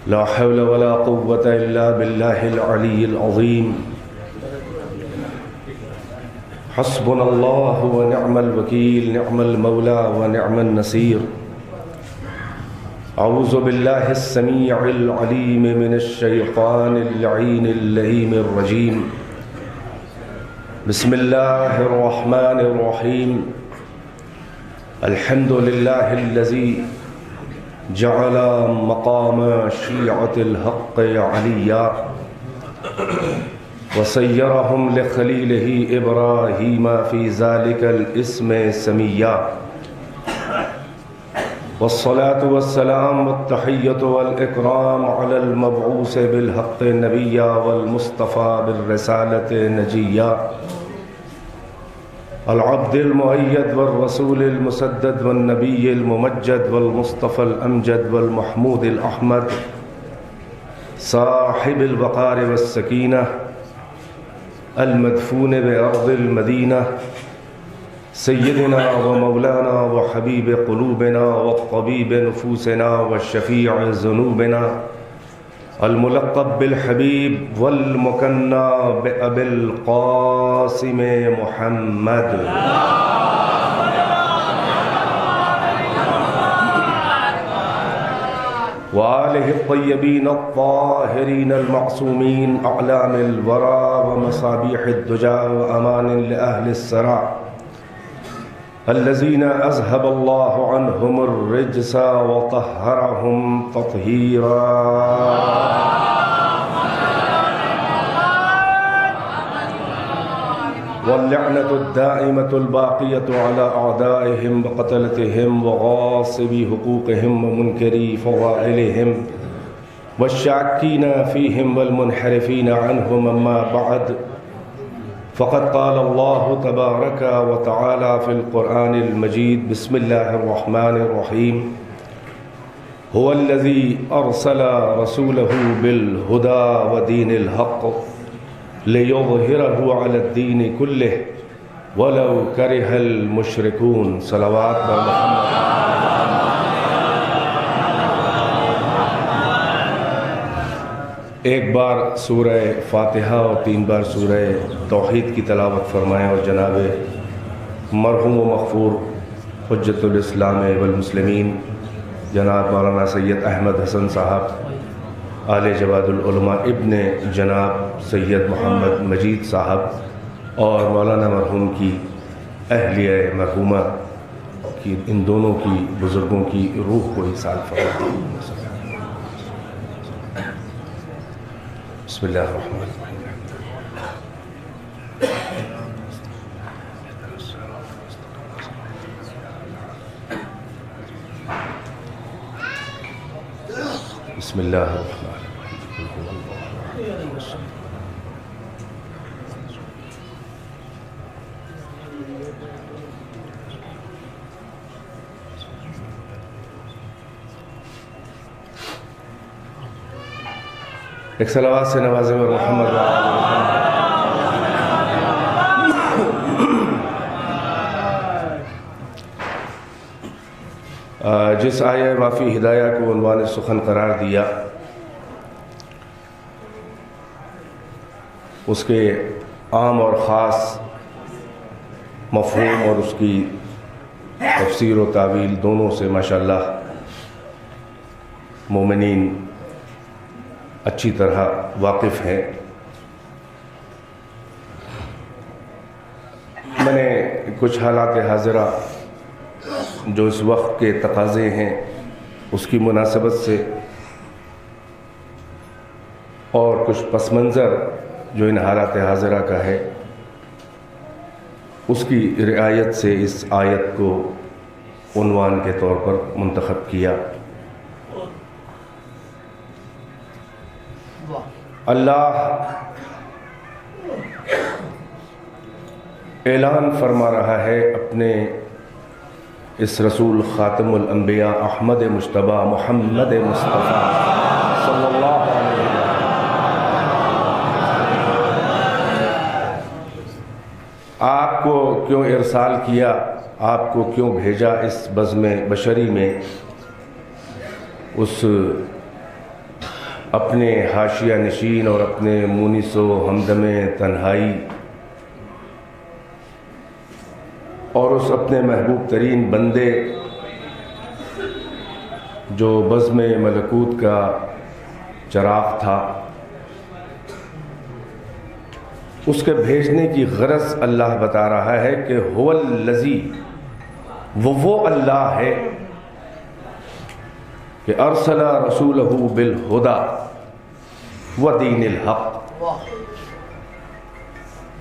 لا حول ولا قوة إلا بالله العلي العظيم حسبنا الله ونعم الوكيل نعم المولى ونعم النصير أعوذ بالله السميع العليم من الشيطان اللعين اللئيم الرجيم بسم الله الرحمن الرحيم الحمد لله الذي جعل مقام شيعة الحق عليا وسيرهم لخليله إبراهيم في ذلك الاسم سميا والصلاة والسلام والتحية والإكرام على المبعوث بالحق نبيا والمصطفى بالرسالة نجيا العبد المؤيد والرسول المسدد والنبي الممجد والمصطفى الأمجد والمحمود الأحمد صاحب الوقار والسكينة المدفون بأرض المدينة سيدنا ومولانا وحبيب قلوبنا والطبيب نفوسنا والشفيع ذنوبنا الملقب بالحبيب والمكنى بأبي القاسم محمد وآله الطيبين الطاهرين المعصومين أعلام الورى ومصابيح الدجى وأمان لأهل السرى الذين أذهب الله عنهم الرجس وطهرهم تطهيرا واللعنة الدائمة الباقية على أعدائهم وقتلتهم وغاصبي حقوقهم ومنكري فضائلهم والشاكين فيهم والمنحرفين عنهم أما بعد فقد قال الله تبارك وتعالى في القرآن المجيد بسم الله الرحمن الرحيم هو الذي أرسل رسوله بالهدى ودين الحق ليظهره على الدين كله ولو كره المشركون صلوات محمد. ایک بار سورہ فاتحہ اور 3 بار سورہ توحید کی تلاوت فرمائیں اور جناب مرحوم و مغفور حجت الاسلام والمسلمین جناب مولانا سید احمد حسن صاحب آل جواد العلماء ابن جناب سید محمد مجید صاحب اور مولانا مرحوم کی اہلیہ مرحومہ کی ان دونوں کی بزرگوں کی روح کو ایصال فرمائیں. بسم اللہ الرحمن الرحیم. بسم اللہ الرحمن ایک صلوات سے نوازیں اور محمد جس آیہ وافی ہدایہ کو عنوان سخن قرار دیا اس کے عام اور خاص مفہوم اور اس کی تفسیر و تعویل دونوں سے ماشاءاللہ مومنین اچھی طرح واقف ہیں. میں نے کچھ حالات حاضرہ جو اس وقت کے تقاضے ہیں اس کی مناسبت سے اور کچھ پس منظر جو ان حالات حاضرہ کا ہے اس کی رعایت سے اس آیت کو عنوان کے طور پر منتخب کیا. اللہ اعلان فرما رہا ہے اپنے اس رسول خاتم الانبیاء احمد مجتبیٰ محمد مصطفیٰ صلی اللہ علیہ وسلم آپ کو کیوں ارسال کیا، آپ کو کیوں بھیجا اس بزم بشری میں، اس اپنے حاشیہ نشین اور اپنے مونس و ہمدم تنہائی اور اس اپنے محبوب ترین بندے جو بزم ملکوت کا چراغ تھا، اس کے بھیجنے کی غرض اللہ بتا رہا ہے کہ هو الذی، وہ اللہ ہے کہ ارسل رسولہ بالہدی ودین الحق،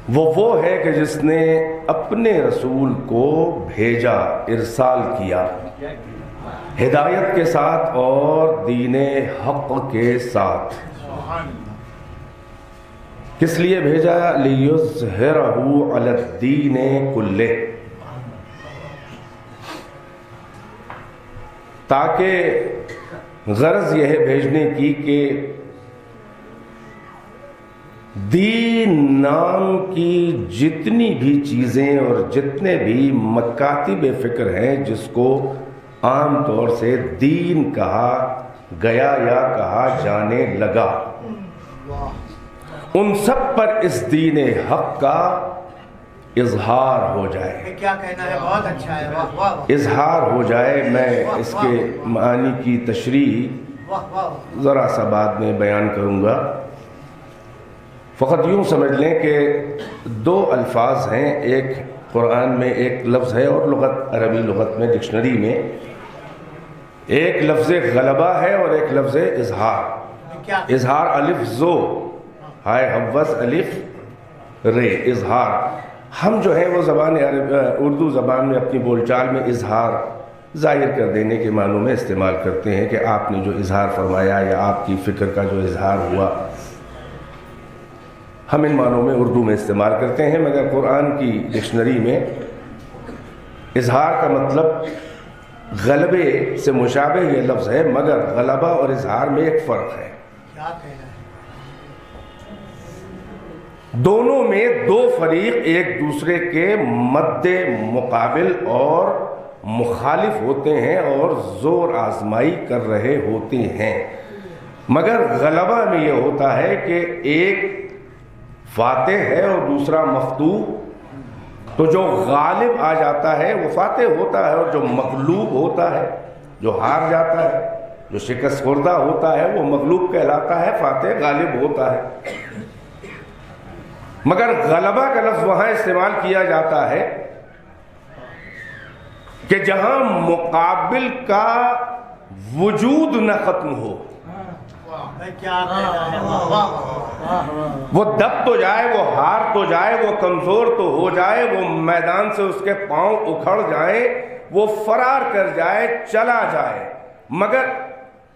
وہ ہے کہ جس نے اپنے رسول کو بھیجا، ارسال کیا ہدایت کے ساتھ اور دین حق کے ساتھ۔ کس لیے بھیجا؟ لیظہرہ علی الدین کلہ، تاکہ غرض یہ ہے بھیجنے کی کہ دین نام کی جتنی بھی چیزیں اور جتنے بھی مکاتب فکر ہیں جس کو عام طور سے دین کہا گیا یا کہا جانے لگا، ان سب پر اس دین حق کا اظہار ہو جائے۔ کیا کہنا ہے، بہت اچھا ہے، اظہار ہو جائے۔ میں اس کے معانی کی تشریح ذرا سا بعد میں بیان کروں گا۔ فقط یوں سمجھ لیں کہ دو الفاظ ہیں، ایک قرآن میں ایک لفظ ہے اور لغت عربی لغت میں ڈکشنری میں ایک لفظ غلبہ ہے اور ایک لفظ اظہار۔ اظہار الف زو، ہائے حوض الف رے، اظہار۔ ہم جو ہے وہ زبان اردو زبان میں اپنی بول چال میں اظہار ظاہر کر دینے کے معنوں میں استعمال کرتے ہیں کہ آپ نے جو اظہار فرمایا یا آپ کی فکر کا جو اظہار ہوا، ہم ان معنوں میں اردو میں استعمال کرتے ہیں، مگر قرآن کی ڈکشنری میں اظہار کا مطلب غلبے سے مشابہ یہ لفظ ہے، مگر غلبہ اور اظہار میں ایک فرق ہے۔ کیا کہنا ہے؟ دونوں میں دو فریق ایک دوسرے کے مد مقابل اور مخالف ہوتے ہیں اور زور آزمائی کر رہے ہوتے ہیں، مگر غلبہ میں یہ ہوتا ہے کہ ایک فاتح ہے اور دوسرا مفتوح، تو جو غالب آ جاتا ہے وہ فاتح ہوتا ہے اور جو مغلوب ہوتا ہے، جو ہار جاتا ہے، جو شکست خوردہ ہوتا ہے، وہ مغلوب کہلاتا ہے، فاتح غالب ہوتا ہے۔ مگر غلبہ کا لفظ وہاں استعمال کیا جاتا ہے کہ جہاں مقابل کا وجود نہ ختم ہو، وہ دب تو جائے، وہ ہار تو جائے، وہ کمزور تو ہو جائے، وہ میدان سے اس کے پاؤں اکھڑ جائیں، وہ فرار کر جائے، چلا جائے، مگر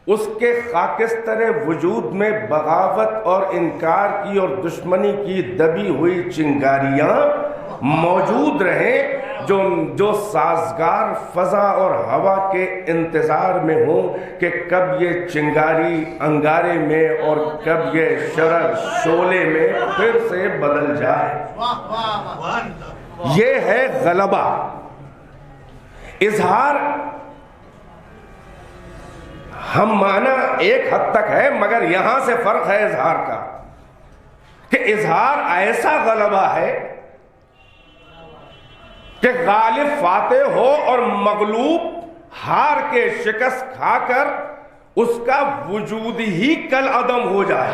اس کے خاکستر وجود میں بغاوت اور انکار کی اور دشمنی کی دبی ہوئی چنگاریاں موجود رہیں، جو سازگار فضا اور ہوا کے انتظار میں ہوں کہ کب یہ چنگاری انگارے میں اور کب یہ شرر شعلے میں پھر سے بدل جائے۔ یہ ہے غلبہ۔ اظہار ہم معنی ایک حد تک ہے، مگر یہاں سے فرق ہے اظہار کا کہ اظہار ایسا غلبہ ہے کہ غالب فاتح ہو اور مغلوب ہار کے شکست کھا کر اس کا وجود ہی کل عدم ہو جائے،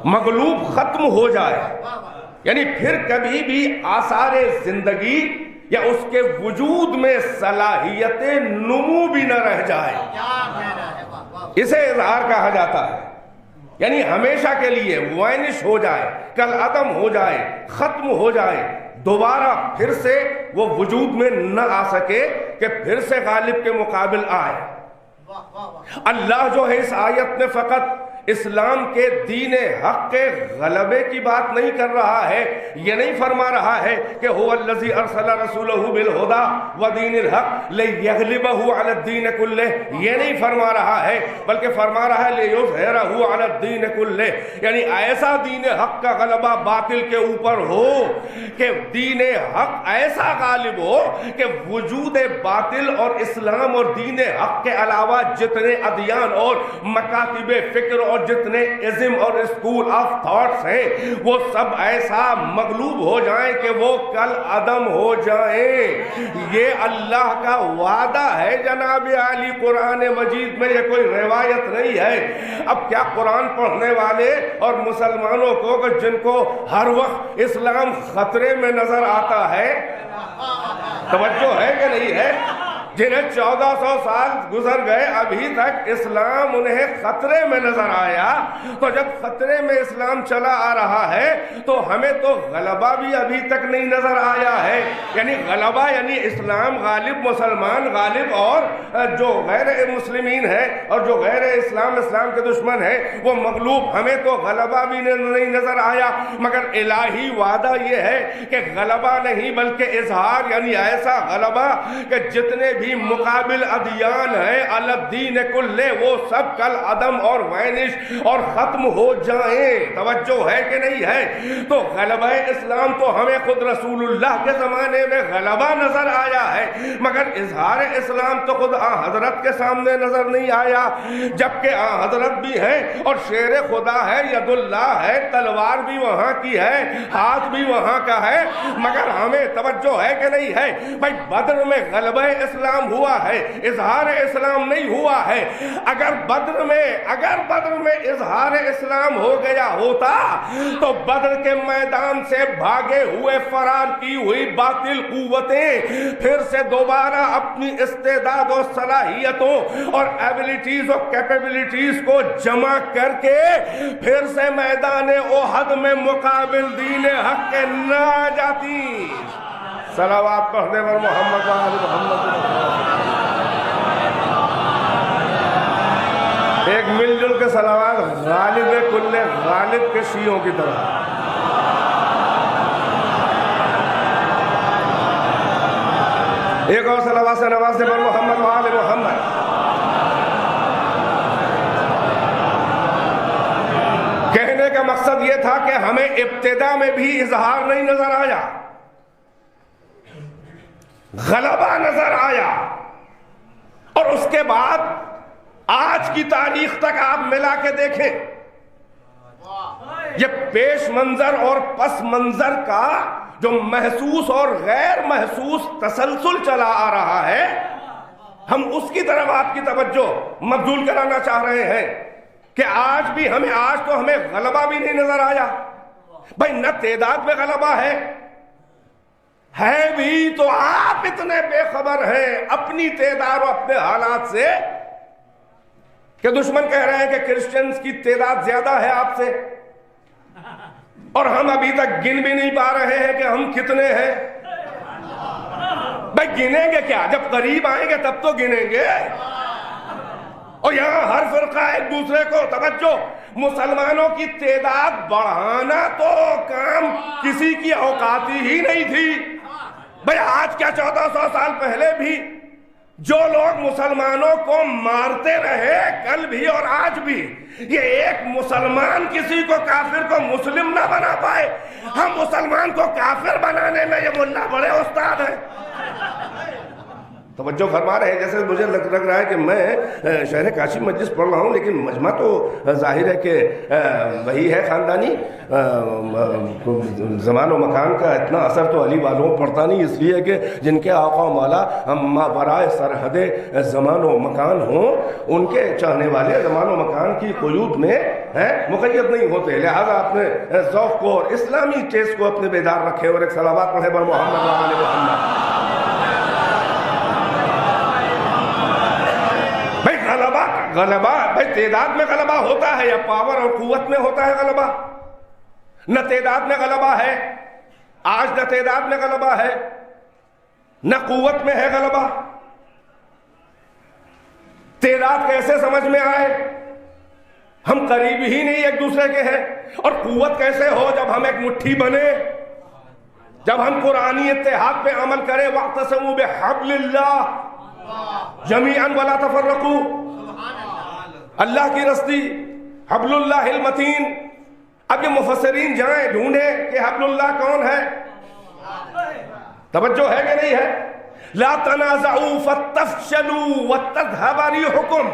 مغلوب ختم ہو جائے، یعنی پھر کبھی بھی آثار زندگی یا اس کے وجود میں صلاحیت نمو بھی نہ رہ جائے۔ اسے اظہار کہا جاتا ہے، یعنی ہمیشہ کے لیے وائنش ہو جائے، کل عدم ہو جائے، ختم ہو جائے، دوبارہ پھر سے وہ وجود میں نہ آ سکے کہ پھر سے غالب کے مقابل آئے۔ اللہ جو ہے اس آیت میں فقط اسلام کے دین حق کے غلبے کی بات نہیں کر رہا ہے. یہ نہیں فرما رہا ہے کہ هو الذی ارسل رسولہ بالہدی ودین الحق لیغلبہ علی الدین کلہ. یہ نہیں فرما رہا ہے بلکہ فرما رہا ہے لیظہرہ علی الدین کلہ. یعنی ایسا دین حق کا غلبہ باطل کے اوپر ہو کہ دین حق ایسا غالب ہو کہ وجود باطل اور اسلام اور دین حق کے علاوہ جتنے ادیان اور مکاتب فکر اور جتنے ازم اور اسکول آف تھاٹس ہیں وہ سب ایسا مغلوب ہو جائیں کہ وہ کل عدم ہو جائیں. یہ اللہ کا وعدہ ہے جناب عالی قرآن مجید میں, یہ کوئی روایت نہیں ہے. اب کیا قرآن پڑھنے والے اور مسلمانوں کو جن کو ہر وقت اسلام خطرے میں نظر آتا ہے, توجہ ہے کہ نہیں ہے, جنہیں 1400 سال گزر گئے ابھی تک اسلام انہیں خطرے میں نظر آیا, تو جب خطرے میں اسلام چلا آ رہا ہے تو ہمیں تو غلبہ بھی ابھی تک نہیں نظر آیا ہے. یعنی غلبہ یعنی اسلام غالب, مسلمان غالب, اور جو غیر مسلمین ہیں اور جو غیر اسلام کے دشمن ہیں وہ مغلوب. ہمیں تو غلبہ بھی نہیں نظر آیا, مگر الہی وعدہ یہ ہے کہ غلبہ نہیں بلکہ اظہار, یعنی ایسا غلبہ کہ جتنے بھی مقابل ادیان ہیں علی الدین کلہ وہ سب کل عدم اور وینش اور ختم ہو جائیں. توجہ ہے کہ نہیں ہے؟ تو غلبہ اسلام تو ہمیں خود رسول اللہ کے زمانے میں غلبہ نظر آیا ہے, مگر اظہار اسلام تو خود حضرت کے سامنے نظر نہیں آیا, جبکہ حضرت بھی ہیں اور شیر خدا ہے, ید اللہ ہے, تلوار بھی وہاں کی ہے, ہاتھ بھی وہاں کا ہے, مگر ہمیں توجہ ہے کہ نہیں ہے؟ بھائی بدر میں غلبہ اسلام ہوا ہے, اظہار اسلام نہیں ہوا ہے. اگر بدر میں اظہار اسلام ہو گیا ہوتا تو بدر کے میدان سے بھاگے ہوئے فرار کی ہوئی باطل قوتیں پھر سے دوبارہ اپنی استعداد و صلاحیتوں اور ایبلٹیز اور کیپیبلٹیز کو جمع کر کے پھر سے میدان احد میں مقابل دین حق کے نہ آ جاتی. صلوات پڑھنے پر محمد و آل محمد. ایک مل جل کے صلوات غالب کل غالب کے شیعوں کی طرح. ایک اور صلوات سے نوازنے پر محمد و آل محمد. کہنے کا مقصد یہ تھا کہ ہمیں ابتدا میں بھی اظہار نہیں نظر آیا, غلبہ نظر آیا, اور اس کے بعد آج کی تاریخ تک آپ ملا کے دیکھیں یہ پیش منظر اور پس منظر کا جو محسوس اور غیر محسوس تسلسل چلا آ رہا ہے, ہم اس کی طرف آپ کی توجہ مبذول کرانا چاہ رہے ہیں کہ آج تو ہمیں غلبہ بھی نہیں نظر آیا. بھائی نہ تعداد میں غلبہ ہے بھی تو آپ اتنے بے خبر ہیں اپنی تعداد اور اپنے حالات سے کہ دشمن کہہ رہے ہیں کہ کرسچنز کی تعداد زیادہ ہے آپ سے, اور ہم ابھی تک گن بھی نہیں پا رہے ہیں کہ ہم کتنے ہیں. بھائی گنیں گے کیا؟ جب قریب آئیں گے تب تو گنیں گے. اور یہاں ہر فرقہ ایک دوسرے کو, توجہ, مسلمانوں کی تعداد بڑھانا تو کام کسی کی اوقاتی ہی نہیں تھی. بھئی آج کیا 1400 سال پہلے بھی جو لوگ مسلمانوں کو مارتے رہے کل بھی اور آج بھی, یہ ایک مسلمان کسی کو کافر کو مسلم نہ بنا پائے. ہم مسلمان کو کافر بنانے میں یہ ملا بڑے استاد ہیں. توجہ فرما رہے ہیں. جیسے مجھے لگ رہا ہے کہ میں شہر کاشی مجلس پڑھ رہا ہوں, لیکن مجمع تو ظاہر ہے کہ وہی ہے خاندانی. زمان و مکان کا اتنا اثر تو علی والوں پڑتا نہیں, اس لیے کہ جن کے آقا و مولا ماورائے سرحد زمان و مکان ہوں ان کے چاہنے والے زمان و مکان کی قیود میں مقید نہیں ہوتے. لہذا اپنے ذوق کو اور اسلامی ٹیسٹ کو اپنے بیدار رکھے اور ایک صلوات پڑھے بر محمد و آل محمد. غلبہ بھائی تعداد میں غلبہ ہوتا ہے یا پاور اور قوت میں ہوتا ہے غلبہ؟ نہ تعداد میں غلبہ ہے آج, نہ تعداد میں غلبہ ہے, نہ قوت میں ہے غلبہ. تعداد کیسے سمجھ میں آئے؟ ہم قریب ہی نہیں ایک دوسرے کے ہیں. اور قوت کیسے ہو جب ہم ایک مٹھی بنے, جب ہم قرآنی اتحاد پہ عمل کریں. واعتصموا بحبل اللہ جمیعا ولا تفرقوا. اللہ کی رسی حبل اللہ المتین. اب یہ مفسرین جائیں ڈھونڈیں کہ حبل اللہ کون ہے. توجہ ہے کہ نہیں ہے؟ لا تنازعوا فتفشلوا وتذهب ريحكم.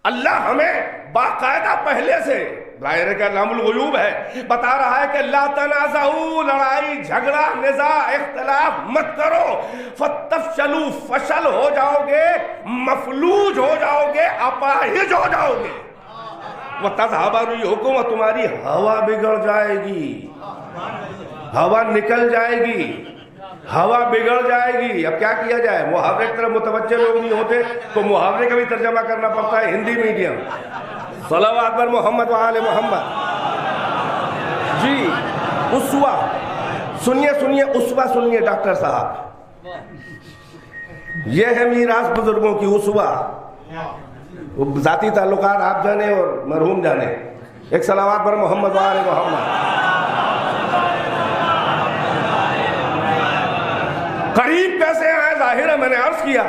اللہ ہمیں باقاعدہ پہلے سے ظاہر کہ علام الغیوب ہے بتا رہا ہے کہ لا تنازعوا, لڑائی جھگڑا نزاع اختلاف مت کرو. فتفشلوا, فشل ہو جاؤ گے, مفلوج ہو جاؤ گے, اپاہج ہو جاؤ گے. وتذهب ريحكم, تمہاری ہوا بگڑ جائے گی, ہوا نکل جائے گی, ہوا بگڑ جائے گی. اب کیا کیا جائے؟ محاورے کی طرف متوجہ لوگ نہیں ہوتے تو محاورے کا بھی ترجمہ کرنا پڑتا ہے ہندی میڈیم. صلوات بر محمد و آل محمد. جی اسوہ سنیے اسوہ سنیے ڈاکٹر صاحب, یہ ہے میراث بزرگوں کی اسوہ. ذاتی تعلقات آپ جانے اور مرحوم جانے. ایک صلوات بر محمد و آل محمد. قریب کیسے آئے؟ ظاہر ہے میں نے عرض کیا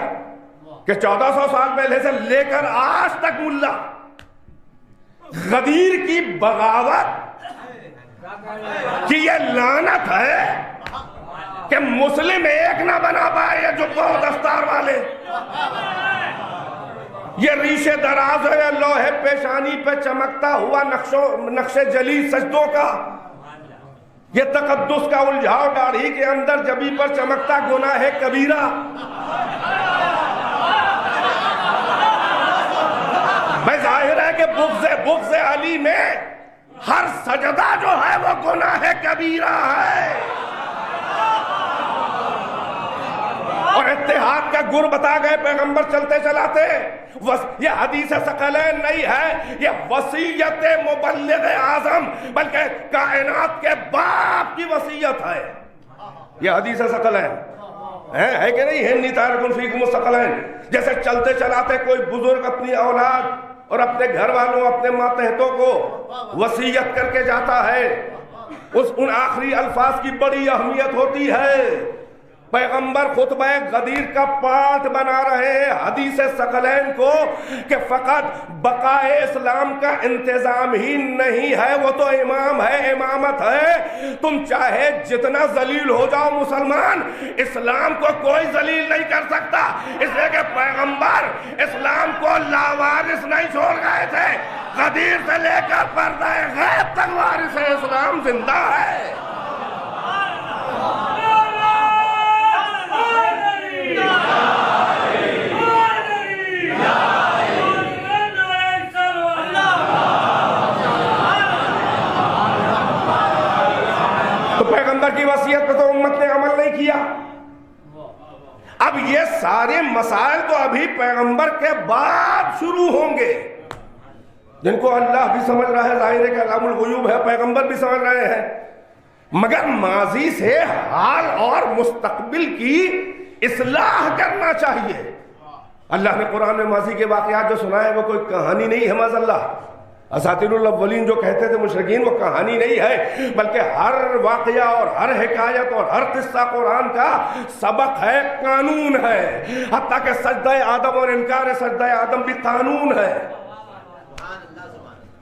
کہ 1400 سال پہلے سے لے کر آج تک ملا غدیر کی بغاوت کی یہ لعنت ہے کہ مسلم ایک نہ بنا پائے. یہ جبہ و دستار والے, یہ ریشے دراز ہے لوہے پیشانی پہ چمکتا ہوا نقش جلی سجدوں کا, یہ تقدس کا الجھاؤ داڑھی کے اندر جبی پر چمکتا گناہ کبیرہ. بھائی ظاہر ہے کہ بغض علی میں ہر سجدہ جو ہے وہ گناہ کبیرہ ہے. اور اتحاد کا گر بتا گئے پیغمبر چلتے چلاتے. یہ حدیث ثقلین نہیں ہے, یہ وصیت مبلغ اعظم بلکہ کائنات کے باپ کی وصیت ہے. یہ حدیث ثقلین ہے کہ نہیں؟ ہنی تارکن فیکم الثقلین. جیسے چلتے چلاتے کوئی بزرگ اپنی اولاد اور اپنے گھر والوں, اپنے ماتحتوں کو وصیت کر کے جاتا ہے, ان آخری الفاظ کی بڑی اہمیت ہوتی ہے. پیغمبر خطبہ غدیر کا پارٹ بنا رہے ہیں حدیث ثقلین کو کہ فقط بقائے اسلام کا انتظام ہی نہیں ہے, وہ تو امام ہے, امامت ہے. تم چاہے جتنا ذلیل ہو جاؤ مسلمان, اسلام کو کوئی ذلیل نہیں کر سکتا. اس لیے کہ پیغمبر اسلام کو لاوارث نہیں چھوڑ گئے تھے. غدیر سے لے کر پردہ غیب تک وارث اسلام زندہ ہے. تو پیغمبر کی وصیت پہ تو امت نے عمل نہیں کیا. اب یہ سارے مسائل تو ابھی پیغمبر کے بعد شروع ہوں گے, جن کو اللہ بھی سمجھ رہا ہے, ظاہر ہے کہ علام الغیوب ہے, پیغمبر بھی سمجھ رہے ہیں. مگر ماضی سے حال اور مستقبل کی اصلاح کرنا چاہیے. اللہ نے قرآن میں ماضی کے واقعات جو سنائے وہ کوئی کہانی نہیں ہے معاذ اللہ. اساطیر الاولین جو کہتے تھے مشرکین, وہ کہانی نہیں ہے بلکہ ہر واقعہ اور ہر حکایت اور ہر قصہ قرآن کا سبق ہے, قانون ہے. حتیٰ کہ سجدہ آدم اور انکار سجدہ آدم بھی قانون ہے.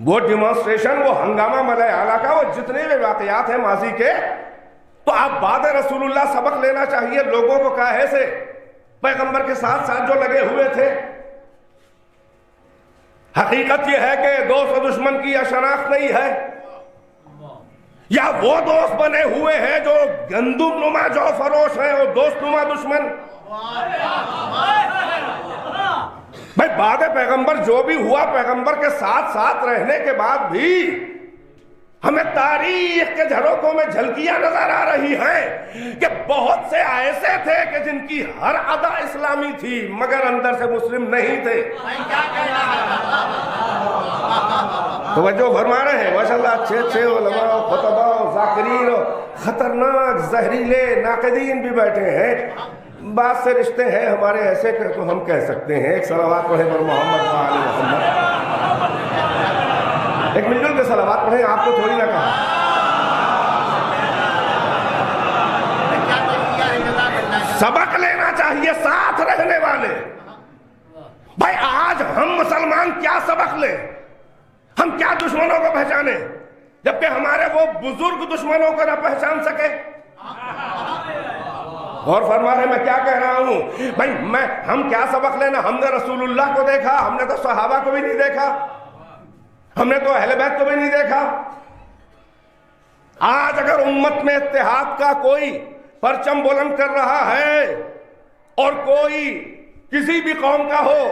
وہ ڈیمانسٹریشن, وہ ہنگامہ ملائے اعلیٰ کا, وہ جتنے بھی واقعات ہیں ماضی کے, تو آپ بعد رسول اللہ سبق لینا چاہیے لوگوں کو کاہے سے پیغمبر کے ساتھ ساتھ جو لگے ہوئے تھے. حقیقت یہ ہے کہ دوست و دشمن کی یہ شناخت نہیں ہے, یا وہ دوست بنے ہوئے ہیں جو گندم نما جو فروش ہیں, وہ دوست نما دشمن. بھائی بعد پیغمبر جو بھی ہوا, پیغمبر کے ساتھ ساتھ رہنے کے بعد بھی ہمیں تاریخ کے جھروکوں میں جھلکیاں نظر آ رہی ہیں کہ بہت سے ایسے تھے کہ جن کی ہر ادا اسلامی تھی مگر اندر سے مسلم نہیں تھے. توجہ فرما رہے ہیں ماشاءاللہ, اچھے علماء, خطباء, ذاکرین, خطرناک زہریلے ناقدین بھی بیٹھے ہیں. بعض سے رشتے ہیں ہمارے ایسے کہ تو ہم کہہ سکتے ہیں. ایک صلوات پڑھے پر محمد و آل محمد. ایک مل جل کے صلوات پڑھیں، آپ کو تھوڑی نہ کہا. سبق لینا چاہیے ساتھ رہنے والے. بھائی آج ہم مسلمان کیا سبق لیں؟ ہم کیا دشمنوں کو پہچانے جبکہ ہمارے وہ بزرگ دشمنوں کو نہ پہچان سکے؟ اور فرما رہے میں کیا کہہ رہا ہوں بھائی، ہم کیا سبق لینا؟ ہم نے رسول اللہ کو دیکھا، ہم نے تو صحابہ کو بھی نہیں دیکھا، ہم نے تو اہل بیت کو بھی نہیں دیکھا. آج اگر امت میں اتحاد کا کوئی پرچم بلند کر رہا ہے اور کوئی کسی بھی قوم کا ہو،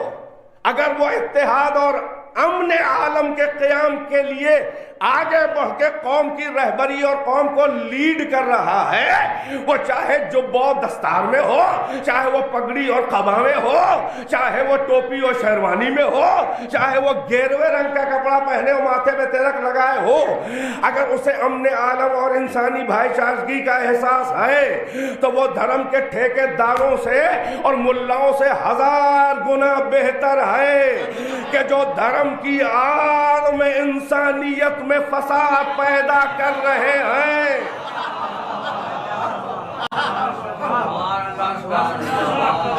اگر وہ اتحاد اور امن عالم کے قیام کے لیے آگے بڑھ کے قوم کی رہبری اور قوم کو لیڈ کر رہا ہے، وہ چاہے جب و دستار میں ہو، چاہے وہ پگڑی اور قبا میں ہو، چاہے وہ ٹوپی اور شیروانی میں ہو، چاہے وہ گیروے رنگ کا کپڑا پہنے اور ماتھے پہ تلک لگائے ہو، اگر اسے امن عالم اور انسانی بھائی چارگی کا احساس ہے تو وہ دھرم کے ٹھیکے داروں سے اور ملاؤں سے 1000 گنا بہتر ہے کہ جو دھرم کی آڑ میں انسانیت میں فساد پیدا کر رہے ہیں.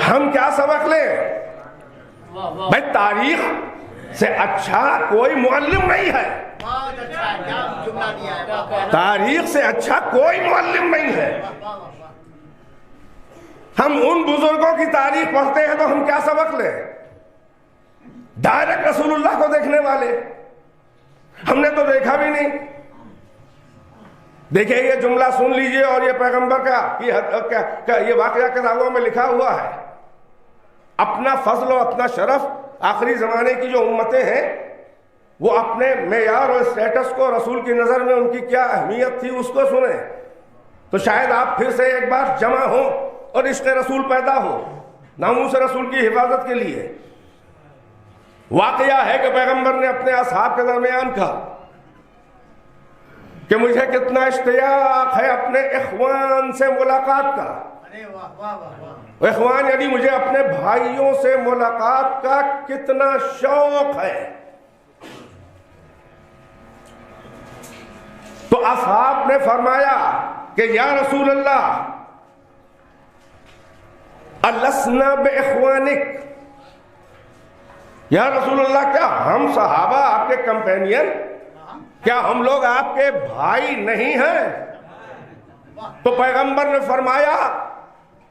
ہم کیا سبق لیں؟ بھائی تاریخ سے اچھا کوئی معلم نہیں ہے. تاریخ سے اچھا کوئی معلم نہیں ہے. ہم ان بزرگوں کی تاریخ پڑھتے ہیں تو ہم کیا سبق لیں؟ ڈائریکٹ رسول اللہ کو دیکھنے والے ہم نے تو دیکھا بھی نہیں. دیکھیں یہ جملہ سن لیجئے اور یہ پیغمبر کا یہ واقعہ کتابوں میں لکھا ہوا ہے. اپنا فضل اور اپنا شرف آخری زمانے کی جو امتیں ہیں وہ اپنے معیار اور اسٹیٹس کو رسول کی نظر میں ان کی کیا اہمیت تھی اس کو سنیں تو شاید آپ پھر سے ایک بار جمع ہو اور عشق رسول پیدا ہو ناموس رسول کی حفاظت کے لیے. واقعہ ہے کہ پیغمبر نے اپنے اصحاب کے درمیان کہا کہ مجھے کتنا اشتیاق ہے اپنے اخوان سے ملاقات کا. اخوان یعنی مجھے اپنے بھائیوں سے ملاقات کا کتنا شوق ہے. تو اصحاب نے فرمایا کہ یا رسول اللہ السنا باخوانک، یا رسول اللہ کیا ہم صحابہ آپ کے کمپینین، کیا ہم لوگ آپ کے بھائی نہیں ہیں؟ تو پیغمبر نے فرمایا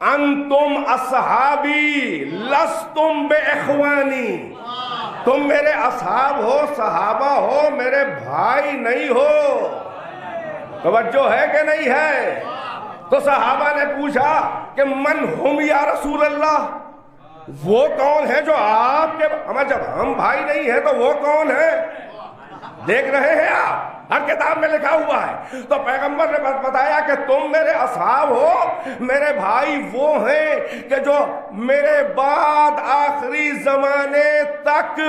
انتم اصحابی لستم باخوانی، تم میرے اصحاب ہو، صحابہ ہو، میرے بھائی نہیں ہو. توجہ ہے کہ نہیں ہے؟ تو صحابہ نے پوچھا کہ من ہم یا رسول اللہ، وہ کون ہے جو آپ کے جب ہم بھائی نہیں ہیں تو وہ کون ہے؟ دیکھ رہے ہیں آپ ہر کتاب میں لکھا ہوا ہے. تو پیغمبر نے بتایا کہ تم میرے اصحاب ہو، میرے بھائی وہ ہیں کہ جو میرے بعد آخری زمانے تک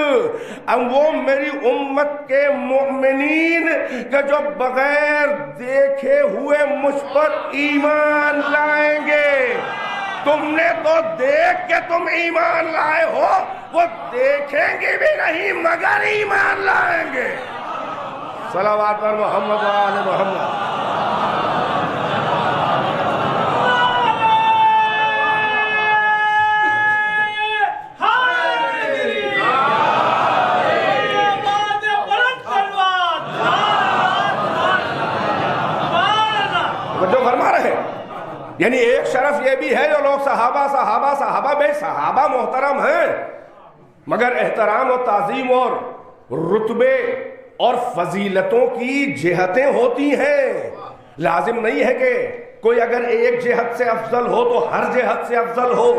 وہ میری امت کے مومنین کہ جو بغیر دیکھے ہوئے مجھ پر ایمان لائیں گے. تم نے تو دیکھ کے تم ایمان لائے ہو، وہ دیکھیں گے بھی نہیں مگر ایمان لائیں گے. صلوات پر محمد و آل محمد. جو فرما رہے یعنی ایک شرف یہ بھی ہے جو لوگ صحابہ بے صحابہ محترم ہیں مگر احترام و تعظیم اور رتبے اور فضیلتوں کی جہتیں ہوتی ہیں. لازم نہیں ہے کہ کوئی اگر ایک جہت سے افضل ہو تو ہر جہت سے افضل ہو.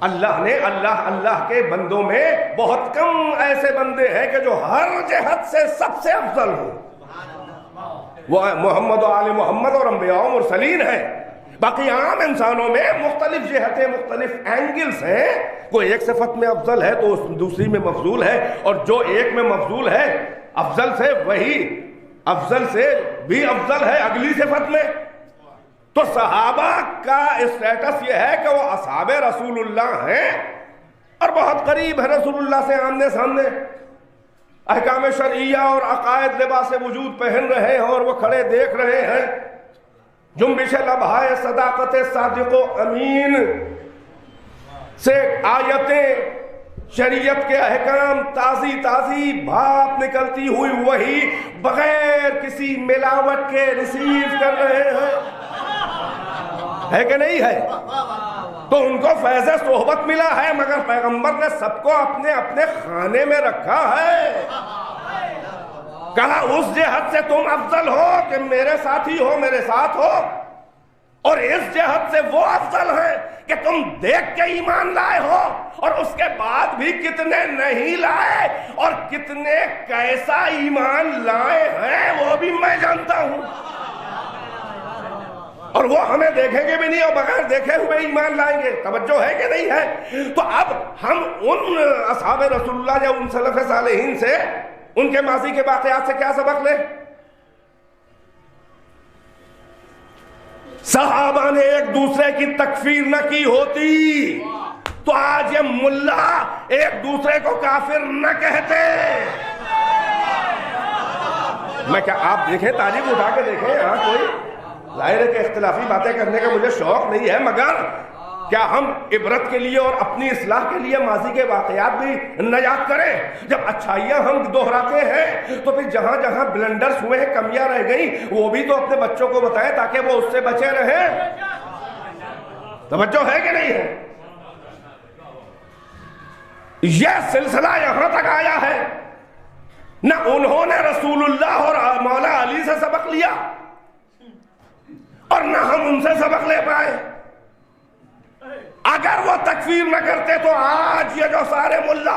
اللہ کے بندوں میں بہت کم ایسے بندے ہیں کہ جو ہر جہت سے سب سے افضل ہو. وہ محمد و آل محمد اور انبیاء و مرسلین ہیں. باقی عام انسانوں میں مختلف جہتیں مختلف اینگلز ہیں. کوئی ایک صفت میں افضل ہے تو دوسری میں مفضول ہے، اور جو ایک میں مفضول ہے افضل سے وہی افضل سے بھی افضل ہے اگلی صفت میں. تو صحابہ کا اسٹیٹس یہ ہے کہ وہ اصحاب رسول اللہ ہیں اور بہت قریب ہے رسول اللہ سے آمنے سامنے. احکام شرعیہ اور عقائد لباس وجود پہن رہے ہیں اور وہ کھڑے دیکھ رہے ہیں جنبش لبہائے صداقت صادق و امین سے آیتیں شریعت کے احکام تازی تازی بھاپ نکلتی ہوئی وہی بغیر کسی ملاوٹ کے ریسیو کر رہے ہیں، ہے کہ نہیں ہے؟ تو ان کو فیض صحبت ملا ہے، مگر پیغمبر نے سب کو اپنے اپنے خانے میں رکھا ہے۔ کہا اس جہت سے تم افضل ہو کہ میرے ساتھی ہو، میرے ساتھ ہو، اور اس جہت سے وہ افضل ہے کہ تم دیکھ کے ایمان لائے ہو، اور اس کے بعد بھی کتنے نہیں لائے اور کتنے کیسا ایمان لائے ہیں وہ بھی میں جانتا ہوں، اور وہ ہمیں دیکھیں گے بھی نہیں اور بغیر دیکھے ہوئے ایمان لائیں گے۔ توجہ ہے کہ نہیں ہے؟ تو اب ہم ان اصحاب رسول اللہ یا ان سلف صالحین سے، ان کے ماضی کے واقعات سے کیا سبق لیں؟ صحابہ نے ایک دوسرے کی تکفیر نہ کی ہوتی تو آج یہ ملا ایک دوسرے کو کافر نہ کہتے۔ میں کیا آپ دیکھیں، تعریف اٹھا کے دیکھیں، یہاں کوئی ظاہر ہے کہ اختلافی باتیں کرنے کا مجھے شوق نہیں ہے، مگر کیا ہم عبرت کے لیے اور اپنی اصلاح کے لیے ماضی کے واقعات بھی نجات کریں؟ جب اچھائیاں ہم دہراتے ہیں تو پھر جہاں جہاں بلنڈرز ہوئے ہیں، کمیاں رہ گئیں، وہ بھی تو اپنے بچوں کو بتائیں تاکہ وہ اس سے بچے رہیں۔ توجہ ہے کہ نہیں ہے؟ یہ سلسلہ یہاں تک آیا ہے، نہ انہوں نے رسول اللہ اور مولا علی سے سبق لیا اور نہ ہم ان سے سبق لے پائے۔ اگر وہ تکفیر نہ کرتے تو آج یہ جو سارے ملا،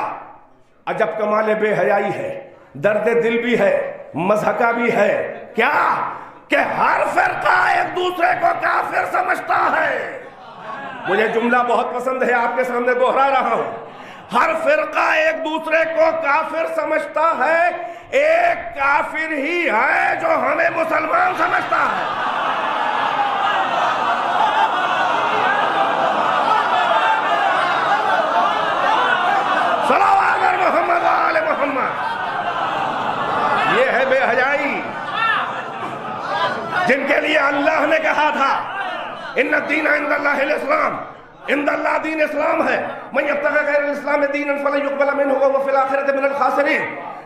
عجب کمال بے حیائی ہے، درد دل بھی ہے، مضحکہ بھی ہے، کیا کہ ہر فرقہ ایک دوسرے کو کافر سمجھتا ہے۔ مجھے جملہ بہت پسند ہے، آپ کے سامنے دوہرا رہا ہوں۔ ہر فرقہ ایک دوسرے کو کافر سمجھتا ہے، ایک کافر ہی ہے جو ہمیں مسلمان سمجھتا ہے۔ صلوات محمد آل محمد۔ یہ ہے بے حیائی جن کے لیے اللہ نے کہا تھا ان الدین عند اللہ الاسلام، عند اللہ دین اسلام ہے، من یبتغی غیر الاسلام دینا فلن یقبل منہ وهو فی الآخرۃ من الخاسرین۔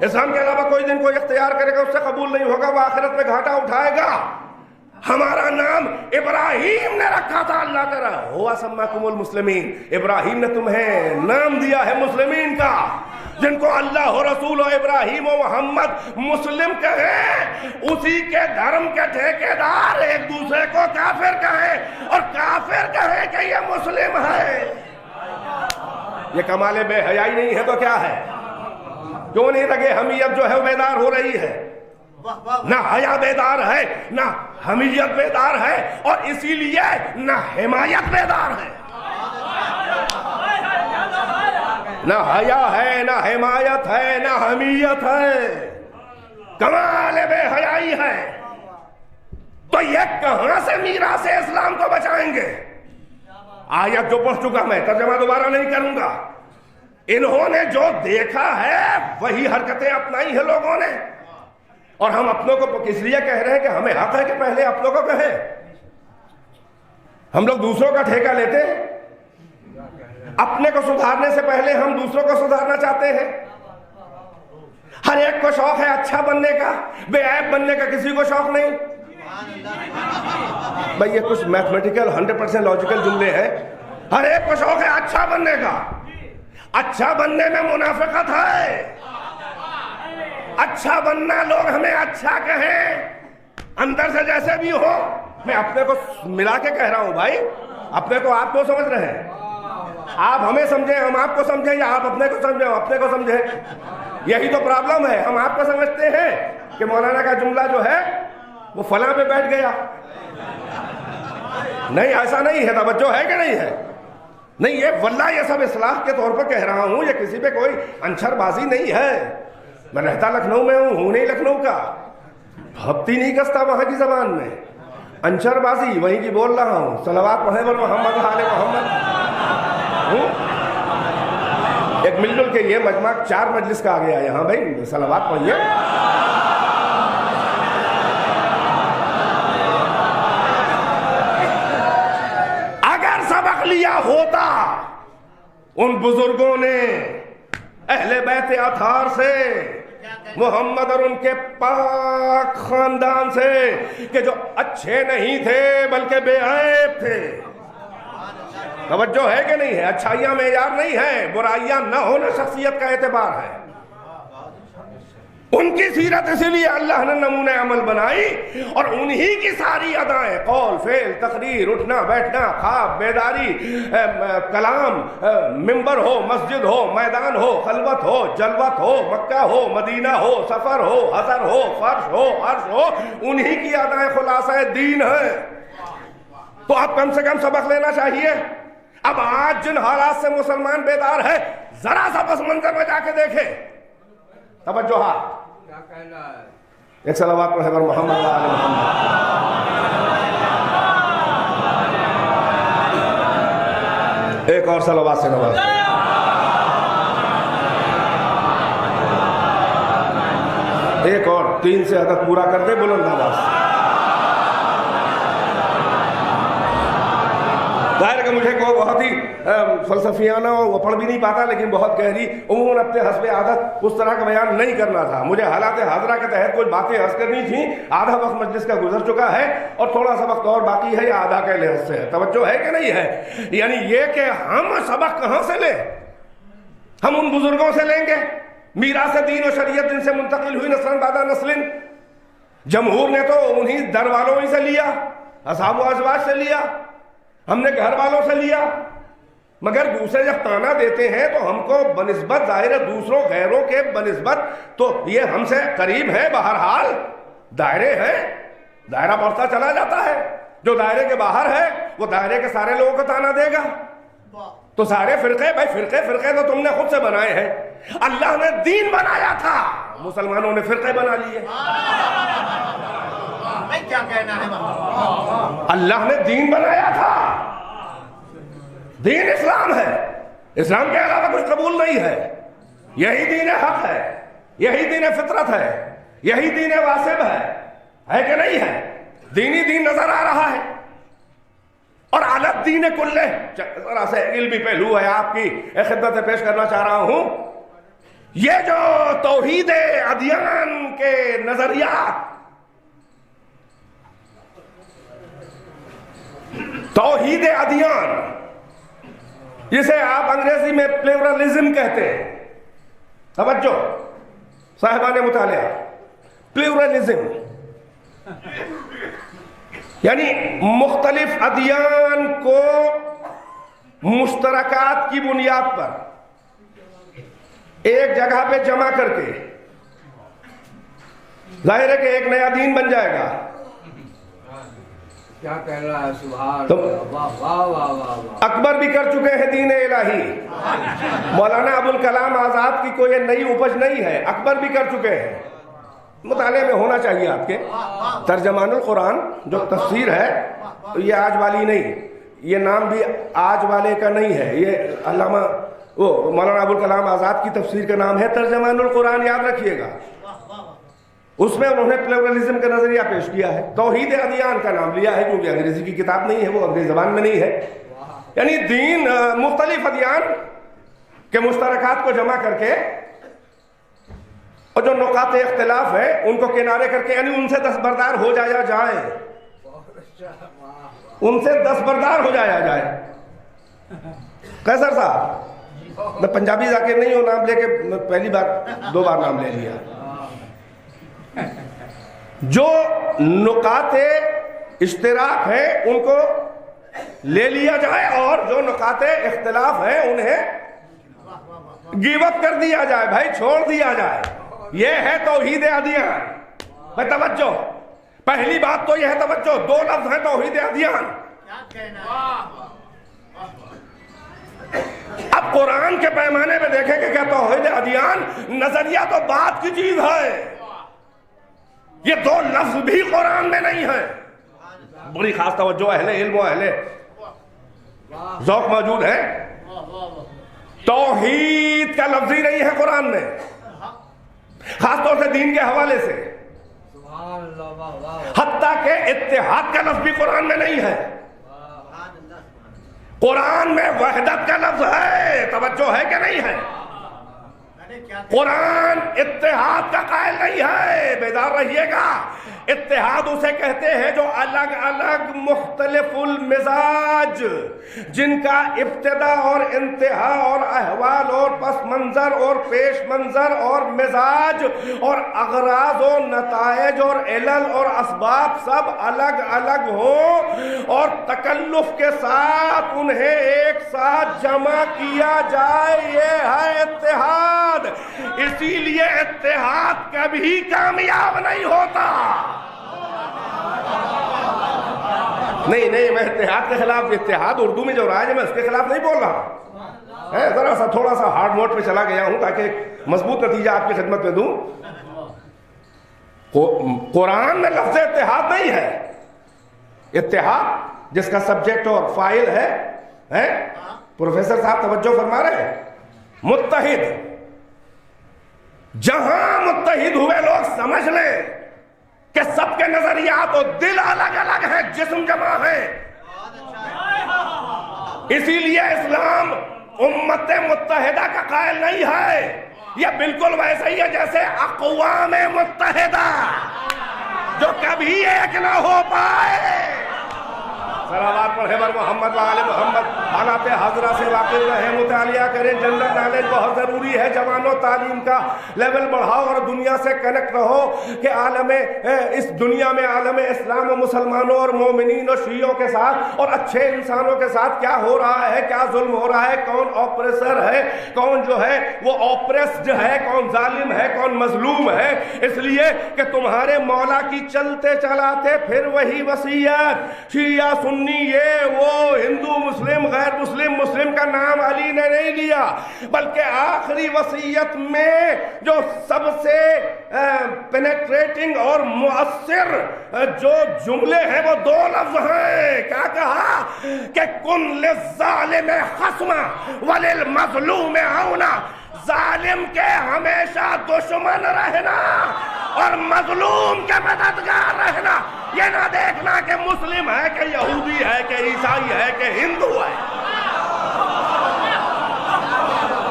اسلام کے علاوہ کوئی دن کوئی اختیار کرے گا اس سے قبول نہیں ہوگا، وہ آخرت میں گھاٹا اٹھائے گا۔ ہمارا نام ابراہیم نے رکھا تھا، اللہ کا رہا ہوا سماکم المسلمین، ابراہیم نے تمہیں نام دیا ہے مسلمین کا۔ جن کو اللہ و رسول و ابراہیم و محمد مسلم کہیں، اسی کے دھرم کے ٹھیکیدار ایک دوسرے کو کافر کہیں اور کافر کہیں کہ یہ مسلم ہے۔ یہ کمال بے حیائی نہیں ہے تو کیا ہے؟ کیوں نہیں لگے حمیت جو ہے بیدار ہو رہی ہے؟ نہ حیا بیدار ہے، نہ حمیت بیدار ہے، اور اسی لیے نہ حمایت بیدار ہے۔ نہ حیا ہے، نہ حمایت ہے، نہ حمیت ہے، کمال بے حیائی ہے۔ تو یہ کہاں سے میراث اسلام کو بچائیں گے؟ آیت جو پڑھ چکا میں ترجمہ دوبارہ نہیں کروں گا۔ انہوں نے جو دیکھا ہے وہی حرکتیں اپنائی ہیں لوگوں نے، اور ہم اپنوں کو کس لیے کہہ رہے ہیں کہ ہمیں حق ہے کہ پہلے اپنوں کو کہیں؟ ہم لوگ دوسروں کا ٹھیکہ لیتے ہیں، اپنے کو سدھارنے سے پہلے ہم دوسروں کو سدھارنا چاہتے ہیں۔ ہر ایک کو شوق ہے اچھا بننے کا، بے عیب بننے کا کسی کو شوق نہیں۔ بھئی یہ کچھ میتھمیٹیکل 100% لاجیکل جملے ہیں۔ ہر ایک کو شوق ہے اچھا بننے کا، اچھا بننے میں منافقت ہے۔ اچھا بننا، لوگ ہمیں اچھا کہیں، اندر سے جیسے بھی ہو۔ میں اپنے کو ملا کے کہہ رہا ہوں بھائی، اپنے کو آپ کیوں سمجھ رہے ہیں؟ آپ ہمیں سمجھیں، ہم آپ کو سمجھیں، یا آپ اپنے کو سمجھیں، ہم اپنے کو سمجھیں؟ یہی تو پرابلم ہے۔ ہم آپ کو سمجھتے ہیں کہ مولانا کا جملہ جو ہے وہ فلاں پہ بیٹھ گیا۔ نہیں، ایسا نہیں ہے۔ توجہ ہے کہ نہیں ہے؟ نہیں، یہ واللہ یہ سب اصلاح کے طور پر کہہ رہا ہوں، یہ کسی پہ کوئی انچر بازی نہیں ہے۔ میں رہتا لکھنؤ میں ہوں نہیں لکھنؤ کا، ہفتی نہیں کستا وہاں کی زبان میں، انچر بازی وہیں کی بول رہا ہوں۔ صلوات پڑھیں بر محمد آل محمد۔ ایک مل جل کے یہ مجمع 4 مجلس کا آ گیا یہاں بھائی صلوات پڑھیے. اگر سبق لیا ہوتا ان بزرگوں نے اہل بیت اطہار سے, محمد اور ان کے پاک خاندان سے, کہ جو اچھے نہیں تھے بلکہ بے عیب تھے. توجہ ہے کہ نہیں ہے؟ اچھائیاں معیار نہیں ہے, برائیاں نہ ہونا شخصیت کا اعتبار ہے. ان کی سیرت اسی لیے اللہ نے نمونہ عمل بنائی, اور انہی کی ساری ادائیں, قول, فعل, تقریر, اٹھنا بیٹھنا, خواب, بیداری, کلام, منبر ہو, مسجد ہو, میدان ہو, خلوت ہو, جلوت ہو, مکہ ہو, مدینہ ہو, سفر ہو, حضر ہو, فرش ہو, عرش ہو, انہی کی ادائیں خلاصہ دین ہیں. تو اب کم سے کم سبق لینا چاہیے. اب آج جن حالات سے مسلمان بیدار ہے, ذرا سا پس منظر میں جا کے دیکھیں. توجہ ہاں, ایک صلوات پڑھیں پر محمد آل محمد. ایک اور صلوات سے نواز. ایک اور 3 سے عدد پورا کر دے بلند آواز. ظاہر کہ مجھے کوئی بہت ہی فلسفیانہ وہ پڑھ بھی نہیں پاتا, لیکن بہت گہری عموماً اپنے حسب عادت اس طرح کا بیان نہیں کرنا تھا. مجھے حالات حاضرہ کے تحت کچھ باتیں عرض کرنی تھیں. آدھا وقت مجلس کا گزر چکا ہے اور تھوڑا سا وقت اور باقی ہے, یا آدھا کے لحاظ سے توجہ ہے کہ نہیں ہے؟ یعنی یہ کہ ہم سبق کہاں سے لیں؟ ہم ان بزرگوں سے لیں گے میراث دین و شریعت جن سے منتقل ہوئی نسل بعد نسل. جمہور نے تو انہی در والوں ہی سے لیا, اصحاب و ازواج سے لیا, ہم نے گھر والوں سے لیا. مگر دوسرے جب تانا دیتے ہیں تو ہم کو بنسبت ظاہر دوسروں غیروں کے بنسبت تو یہ ہم سے قریب ہے. بہرحال دائرے ہیں, دائرہ بڑھتا چلا جاتا ہے. جو دائرے کے باہر ہے وہ دائرے کے سارے لوگوں کو تانا دے گا. تو سارے فرقے, بھائی فرقے تو تم نے خود سے بنائے ہیں. اللہ نے دین بنایا تھا, مسلمانوں نے فرقے بنا لیے. کیا کہنا ہے؟ اللہ نے دین بنایا تھا, دین اسلام ہے, اسلام کے علاوہ کچھ قبول نہیں ہے. یہی دین حق ہے, یہی دین فطرت ہے, یہی دین واسب ہے کہ نہیں ہے؟ دینی دین نظر آ رہا ہے. اور الگ دین کلے, ذرا سے علمی پہلو ہے آپ کی خدمت سے پیش کرنا چاہ رہا ہوں. یہ جو توحید ادیان کے نظریات, توحید ادیان جسے آپ انگریزی میں پلیورلزم کہتے ہیں, توجہ صاحبان مطالعہ, پلیورلزم یعنی مختلف ادیان کو مشترکات کی بنیاد پر ایک جگہ پہ جمع کر کے, ظاہر ہے کہ ایک نیا دین بن جائے گا. کیا کہہ رہا ہے؟ سبحان اللہ, واہ واہ واہ واہ. اکبر بھی کر چکے ہیں دین الہی. مولانا ابوالکلام آزاد کی کوئی نئی اپج نہیں ہے, اکبر بھی کر چکے ہیں. مطالعے میں ہونا چاہیے آپ کے. ترجمان القرآن جو تفسیر ہے یہ آج والی نہیں, یہ نام بھی آج والے کا نہیں ہے, یہ علامہ وہ مولانا ابوالکلام آزاد کی تفسیر کا نام ہے ترجمان القرآن, یاد رکھیے گا. اس میں انہوں نے پلیورلزم کا نظریہ پیش کیا ہے. توحید ادیان کا نام لیا ہے کیونکہ انگریزی کی کتاب نہیں ہے, وہ انگریزی زبان میں نہیں ہے. یعنی دین مختلف ادیان کے مشترکات کو جمع کر کے اور جو نقاط اختلاف ہے ان کو کنارے کر کے, یعنی ان سے دستبردار ہو جایا جائے, ان سے دستبردار ہو جایا جائے. قیصر صاحب, میں پنجابی ذاکر نہیں ہوں, نام لے کے پہلی بار 2 بار نام لے لیا. جو نقاط اشتراک ہیں ان کو لے لیا جائے اور جو نقاط اختلاف ہیں انہیں گیو اپ کر دیا جائے, بھائی چھوڑ دیا جائے. یہ ہے توحید ادیان. میں توجہ, پہلی بات تو یہ ہے توجہ, 2 لفظ ہیں توحید ادیان. اب قرآن کے پیمانے میں دیکھیں کہ کیا توحید ادیان نظریہ تو بات کی چیز ہے, یہ 2 لفظ بھی قرآن میں نہیں ہے. بڑی خاص توجہ, اہل علم و اہل ذوق موجود ہے. توحید کا لفظ ہی نہیں ہے قرآن میں، خاص طور سے دین کے حوالے سے، سبحان اللہ، واہ واہ، حتیٰ کہ اتحاد کا لفظ بھی قرآن میں نہیں ہے۔ قرآن میں وحدت کا لفظ ہے، توجہ ہے کہ نہیں ہے؟ قرآن اتحاد کا قائل نہیں ہے، بیدار رہیے گا۔ اتحاد اسے کہتے ہیں جو الگ الگ مختلف المزاج، جن کا ابتدا اور انتہا اور احوال اور پس منظر اور پیش منظر اور مزاج اور اغراض و نتائج اور علل اور اسباب سب الگ الگ ہوں اور تکلف کے ساتھ انہیں ایک ساتھ جمع کیا جائے، یہ ہے اتحاد۔ اسی لیے اتحاد کبھی کامیاب نہیں ہوتا۔ نہیں میں اتحاد کے خلاف، اتحاد اردو میں جو رائج ہے میں اس کے خلاف نہیں بول رہا، ذرا سا تھوڑا سا ہارڈ موڈ پہ چلا گیا ہوں تاکہ ایک مضبوط نتیجہ آپ کی خدمت میں دوں۔ قرآن میں لفظ اتحاد نہیں ہے۔ اتحاد جس کا سبجیکٹ اور فاعل ہے، پروفیسر صاحب توجہ فرما رہے ہیں، متحد، جہاں متحد ہوئے لوگ سمجھ لیں کہ سب کے نظریات و دل الگ الگ ہیں، جسم جمع ہے۔ اسی لیے اسلام امت متحدہ کا قائل نہیں ہے، یہ بالکل ویسا ہی ہے جیسے اقوام متحدہ جو کبھی ایک نہ ہو پائے۔ صلوات پڑھیں بر محمد و آل محمد۔ حالات حاضرہ سے واقف رہیں، مطالعہ کریں، جنرل نالج بہت ضروری ہے، جوانوں تعلیم کا لیول بڑھاؤ اور دنیا سے کنیکٹ رہو کہ اس دنیا میں عالم اسلام و مسلمانوں اور مومنین اور شیعوں کے ساتھ اور اچھے انسانوں کے ساتھ کیا ہو رہا ہے، کیا ظلم ہو رہا ہے، کون آپریسر ہے، کون جو ہے وہ آپریسڈ ہے، کون ظالم ہے، کون مظلوم ہے۔ اس لیے کہ تمہارے مولا کی چلتے چلاتے پھر وہی وصیت، شیعہ سنی یہ وہ، ہندو مسلم غیر مسلم، مسلم کا نام علی نے نہیں لیا، بلکہ آخری وصیت میں جو سب سے پینیٹریٹنگ اور مؤثر جو جملے ہیں وہ دو لفظ ہیں۔ کیا کہا کہ کن للظالم خصما وللمظلوم عونا، ظالم کے ہمیشہ دشمن رہنا اور مظلوم کے مددگار رہنا، یہ نہ دیکھنا کہ مسلم ہے کہ یہودی ہے کہ عیسائی ہے کہ ہندو ہے۔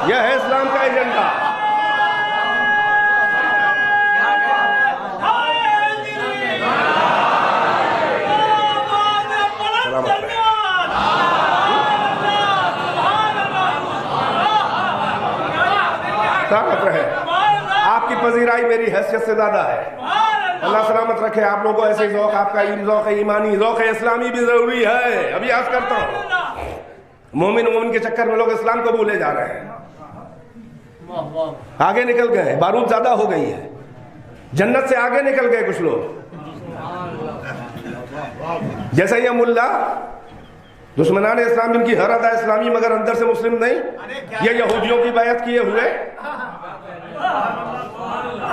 یہ ہے اسلام کا ایجنڈا۔ سلامت رہے، آپ کی پذیرائی میری حیثیت سے زیادہ ہے۔ اللہ سلامت رکھے آپ لوگوں کو، ایسے ذوق، آپ کا ذوق ایمانی، ذوق اسلامی بھی ضروری ہے۔ ابھی عرض کرتا ہوں، مومن کے چکر میں لوگ اسلام کو بھولے جا رہے ہیں، آگے نکل گئے، بارود زیادہ ہو گئی ہے، جنت سے آگے نکل گئے کچھ لوگ۔ جیسے یہ ملا دشمنان اسلام جن کی ہر ادا اسلامی مگر اندر سے مسلم نہیں، یہ یہودیوں کی بیعت کیے ہوئے،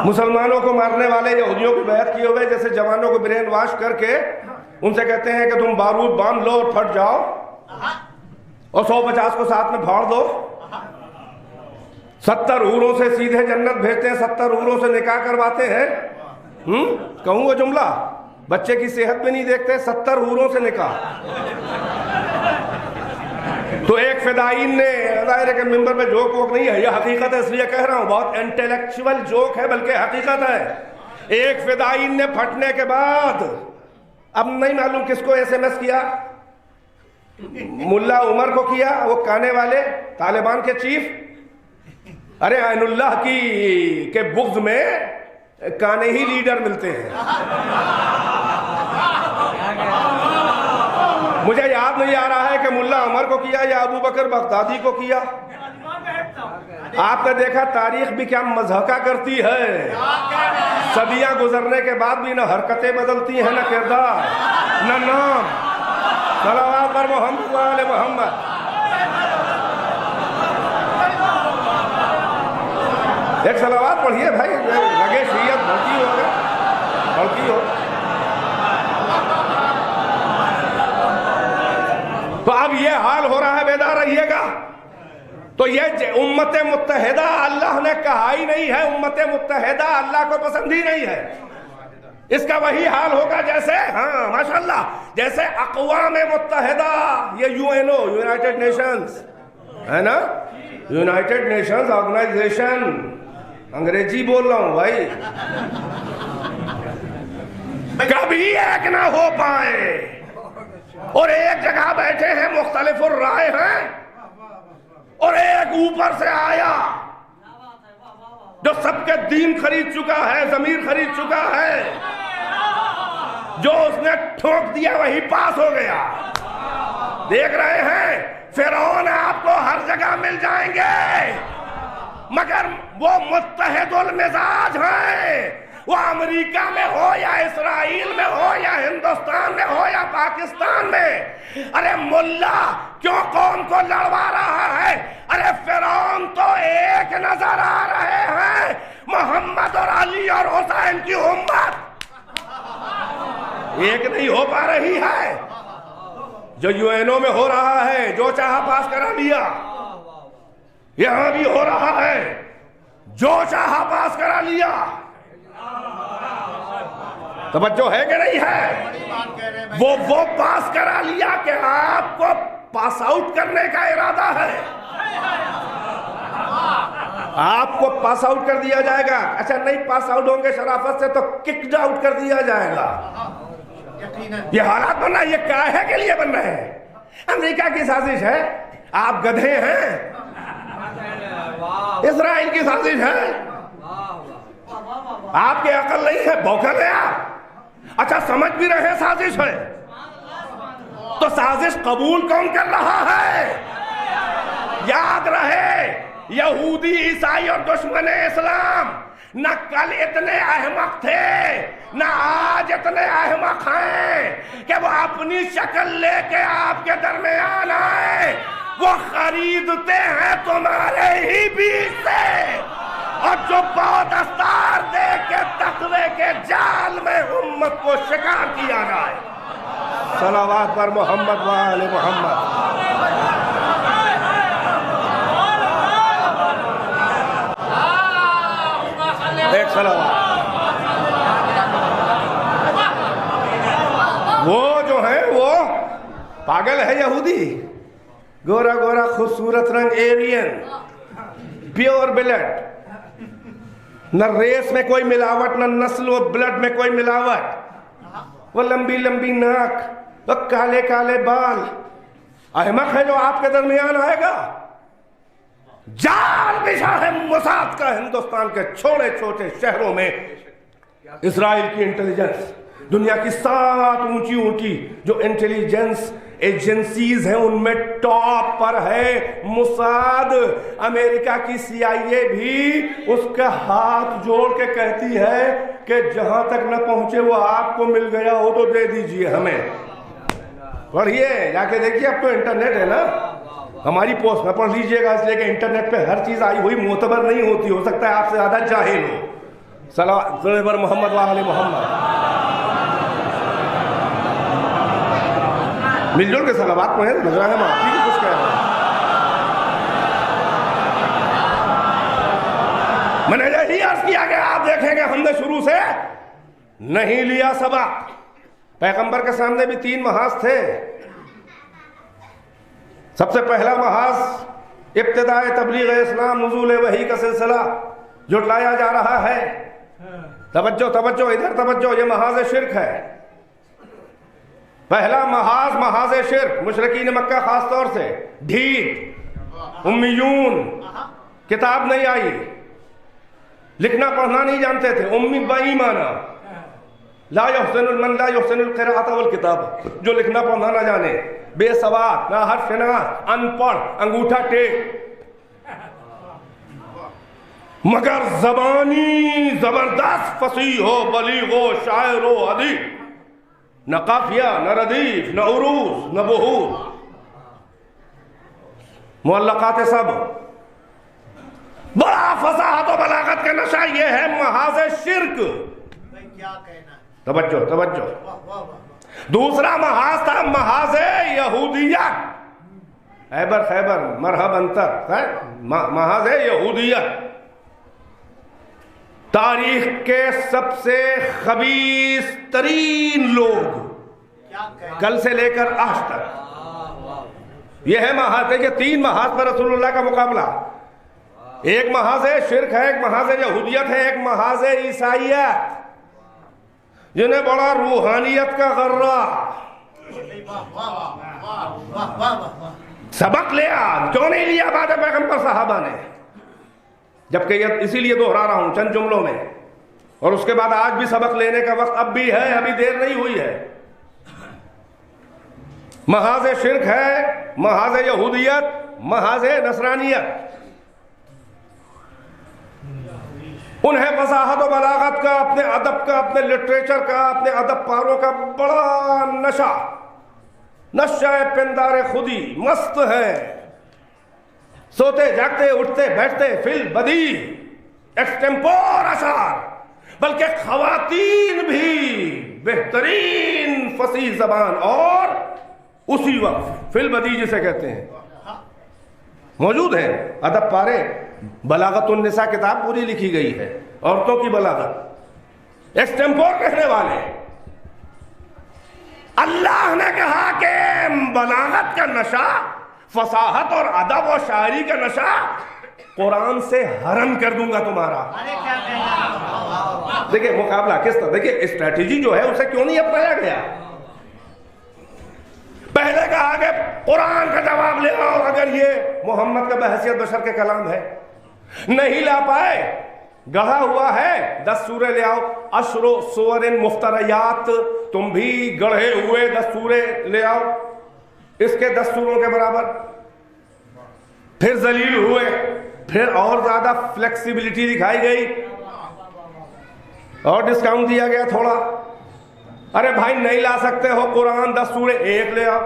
مسلمانوں کو مارنے والے یہودیوں کی بیعت کیے ہوئے، جیسے جوانوں کو برین واش کر کے ان سے کہتے ہیں کہ تم بارود باندھ لو اور پھٹ جاؤ اور 150 کو ساتھ میں پھاڑ دو، 70 حوروں سے سیدھے جنت بھیجتے ہیں، 70 حوروں سے نکاح کرواتے ہیں۔ کہوں وہ جملہ، بچے کی صحت بھی نہیں دیکھتے، 70 حوروں سے نکاح۔ تو ایک فدائین نے، ظاہر ہے کہ ممبر پہ جوک ووک نہیں ہے، یہ حقیقت ہے اس لیے کہہ رہا ہوں، بہت انٹیلیکچول جوک ہے بلکہ حقیقت ہے۔ ایک فدائین نے پھٹنے کے بعد، اب نہیں معلوم کس کو ایس ایم ایس کیا، ملا عمر کو کیا، وہ کانے والے طالبان کے چیف، ارے عین اللہ کی کے بغض میں کانے ہی لیڈر ملتے ہیں۔ مجھے یاد نہیں آ رہا ہے کہ ملا عمر کو کیا یا ابو بکر بغدادی کو کیا۔ آپ نے دیکھا تاریخ بھی کیا مضحکہ کرتی ہے، صدیاں گزرنے کے بعد بھی نہ حرکتیں بدلتی ہیں، نہ کردار، نہ نام۔ صلوات پر محمد و آل محمد۔ ایک صلوات پڑھیے بھائی، لگے شیعت بھڑکی ہو گئے، بھڑکی ہو۔ تو اب یہ حال ہو رہا ہے، بیدار رہیے گا۔ تو تو یہ امت متحدہ اللہ نے کہا ہی نہیں ہے، امت متحدہ اللہ کو پسند ہی نہیں ہے. اس کا وہی حال ہوگا جیسے ماشاءاللہ جیسے اقوام متحدہ، یہ UN یونائٹڈ نیشنز ہے نا، یونائٹڈ نیشنز آرگنائزیشن، انگریزی بول رہا ہوں بھائی، کبھی ایک نہ ہو پائے اور ایک جگہ بیٹھے ہیں، مختلف الرائے ہیں، اور ایک اوپر سے آیا جو سب کے دین خرید چکا ہے، ضمیر خرید چکا ہے، جو اس نے ٹھوک دیا وہی پاس ہو گیا. دیکھ رہے ہیں فرعون آپ کو ہر جگہ مل جائیں گے، مگر وہ متحد المزاج ہیں. وہ امریکہ میں ہو یا اسرائیل میں ہو یا ہندوستان میں ہو یا پاکستان میں، ارے ملا کیوں قوم کو لڑوا رہا ہے؟ ارے فرعون تو ایک نظر آ رہے ہیں، محمد اور علی اور حسین کی امت ایک نہیں ہو پا رہی ہے. جو UN میں ہو رہا ہے، جو چاہا پاس کرا لیا، یہاں بھی ہو رہا ہے، جو چاہا پاس کرا لیا. توجہ ہے کہ نہیں ہے؟ وہ پاس کرا لیا کہ آپ کو پاس آؤٹ کرنے کا ارادہ ہے، آپ کو پاس آؤٹ کر دیا جائے گا. اچھا نہیں پاس آؤٹ ہوں گے شرافت سے تو کک آؤٹ کر دیا جائے گا. یہ حالات بن رہا ہے، یہ کاہے کے لیے بن رہے ہیں؟ امریکہ کی سازش ہے، آپ گدھے ہیں. اسرائیل کی سازش ہے، آپ کے عقل نہیں ہے، بوکھل ہے آپ. اچھا سمجھ بھی رہے سازش ہے، تو سازش قبول کون کر رہا ہے؟ یاد رہے یہودی، عیسائی اور دشمن اسلام نہ کل اتنے احمق تھے نہ آج اتنے احمق ہیں کہ وہ اپنی شکل لے کے آپ کے درمیان آئے. وہ خریدتے ہیں تمہارے ہی بیچ سے، اور جو بہت دستار دے کے تقوی کے جال میں امت کو شکار کیا جائے. صلوات پر محمد و آل محمد. ایک صلوات. وہ جو ہے وہ پاگل ہے یہودی، گورا گورا خوبصورت رنگ، ایرین، پیور بلڈ، نہ ریس میں کوئی ملاوٹ، نہ نسل و بلڈ میں کوئی ملاوٹ، وہ لمبی لمبی ناک، وہ کالے کالے بال. احمق ہے جو آپ کے درمیان آئے گا. جال بچھا ہے موساد کا ہندوستان کے چھوٹے چھوٹے شہروں میں. اسرائیل کی انٹیلیجنس، دنیا کی 7 اونچی اونچی جو انٹیلیجنس ایجنسیز ہیں ان میں ٹاپ پر ہے موساد. امریکہ کی CIA بھی اس کا ہاتھ جوڑ کے کہتی ہے کہ جہاں تک نہ پہنچے وہ آپ کو مل گیا ہو تو دے دیجئے ہمیں. پڑھیے جا کے دیکھیے، اب تو انٹرنیٹ ہے نا، ہماری پوسٹ میں پڑھ لیجئے گا، اس لیے کہ انٹرنیٹ پہ ہر چیز آئی ہوئی معتبر نہیں ہوتی، ہو سکتا ہے آپ سے زیادہ جاہل ہو. صلوات پر محمد و آل محمد. مل جل کے صلوات پڑھیں، نظر آئے ہم آپ ہی کچھ کہہ رہے ہیں. میں نے یہی عرض کیا کہ آپ دیکھیں گے ہم نے شروع سے نہیں لیا سبق. پیغمبر کے سامنے بھی 3 محاذ تھے. سب سے پہلا محاذ ابتداء تبلیغ اسلام، نزول وحی کا سلسلہ جو لایا جا رہا ہے. توجہ توجہ ادھر توجہ، یہ محاذ شرک ہے. پہلا محاذ محاذ شرک، مشرکین مکہ خاص طور سے ڈھیٹ، امیون، کتاب نہیں آئی، لکھنا پڑھنا نہیں جانتے تھے، امی بےایمانہ، لا یحسن المن لا یحسن القراءۃ والکتاب، جو لکھنا پڑھنا نہ جانے، بے سواد، نہ حرف شناس، ان پڑھ، انگوٹھا ٹیک. مگر زبانی زبردست، فصیح ہو، بلیغ ہو، شاعر ہو، ادیب، نہ قافیہ، نہ ردیف، نہ عروض، نہ بحور، معلقات سب. بڑا فصاحت و بلاغت کا نشہ یہ ہے محاذ شرک. توجہ توجہ. دوسرا محاذ تھا محاذ یہودیت. ایبر خیبر مرحب انتر محاذ یہودیت، تاریخ کے سب سے خبیث ترین لوگ کل سے لے کر آج تک، یہ ہے محاذ ہے، یہ 3 محاذ پر رسول اللہ کا مقابلہ. ایک محاذ شرک ہے، ایک محاذ یہودیت ہے، ایک محاذ عیسائیت، جنہیں بڑا روحانیت کا غرہ. سبق لیا کیوں نہیں لیا بعد پیغمبر صحابہ نے؟ جبکہ یہ اسی لیے دوہرا رہا ہوں چند جملوں میں، اور اس کے بعد آج بھی سبق لینے کا وقت اب بھی ہے، ابھی دیر نہیں ہوئی ہے. محاذ شرک ہے، محاذ یہودیت، محاذ نصرانیت. انہیں وضاحت و بلاغت کا، اپنے ادب کا، اپنے لٹریچر کا، اپنے ادب پاروں کا بڑا نشہ پندار خودی، مست ہے. سوتے جاگتے اٹھتے بیٹھتے فی البدی ایکسٹمپور اشعار، بلکہ خواتین بھی بہترین فصیح زبان اور اسی وقت فی البدی جسے کہتے ہیں موجود ہیں. ادب پارے، بلاغت النساء کتاب پوری لکھی گئی ہے، عورتوں کی بلاغت، ایکسٹمپور کہنے والے. اللہ نے کہا کہ بلاغت کا نشہ، فصاحت اور ادب و شاعری کا نشہ قرآن سے حرم کر دوں گا تمہارا. دیکھیں مقابلہ کس طرح، دیکھیں اسٹریٹجی جو ہے اسے کیوں نہیں اپنایا گیا. پہلے کہا کہ قرآن کا جواب لے آؤ اگر یہ محمد کا بحیثیت بشر کے کلام ہے. نہیں لا پائے، گڑھا ہوا ہے، 10 سورے لے آؤ. عشر سور مفتریات، تم بھی گڑھے ہوئے 10 سورے لے آؤ اس کے 10 سوروں کے برابر. پھر ذلیل ہوئے، پھر اور زیادہ فلیکسیبلٹی دکھائی گئی اور ڈسکاؤنٹ دیا گیا تھوڑا. ارے بھائی نہیں لا سکتے ہو قرآن 10 سورے، 1 لے آؤ.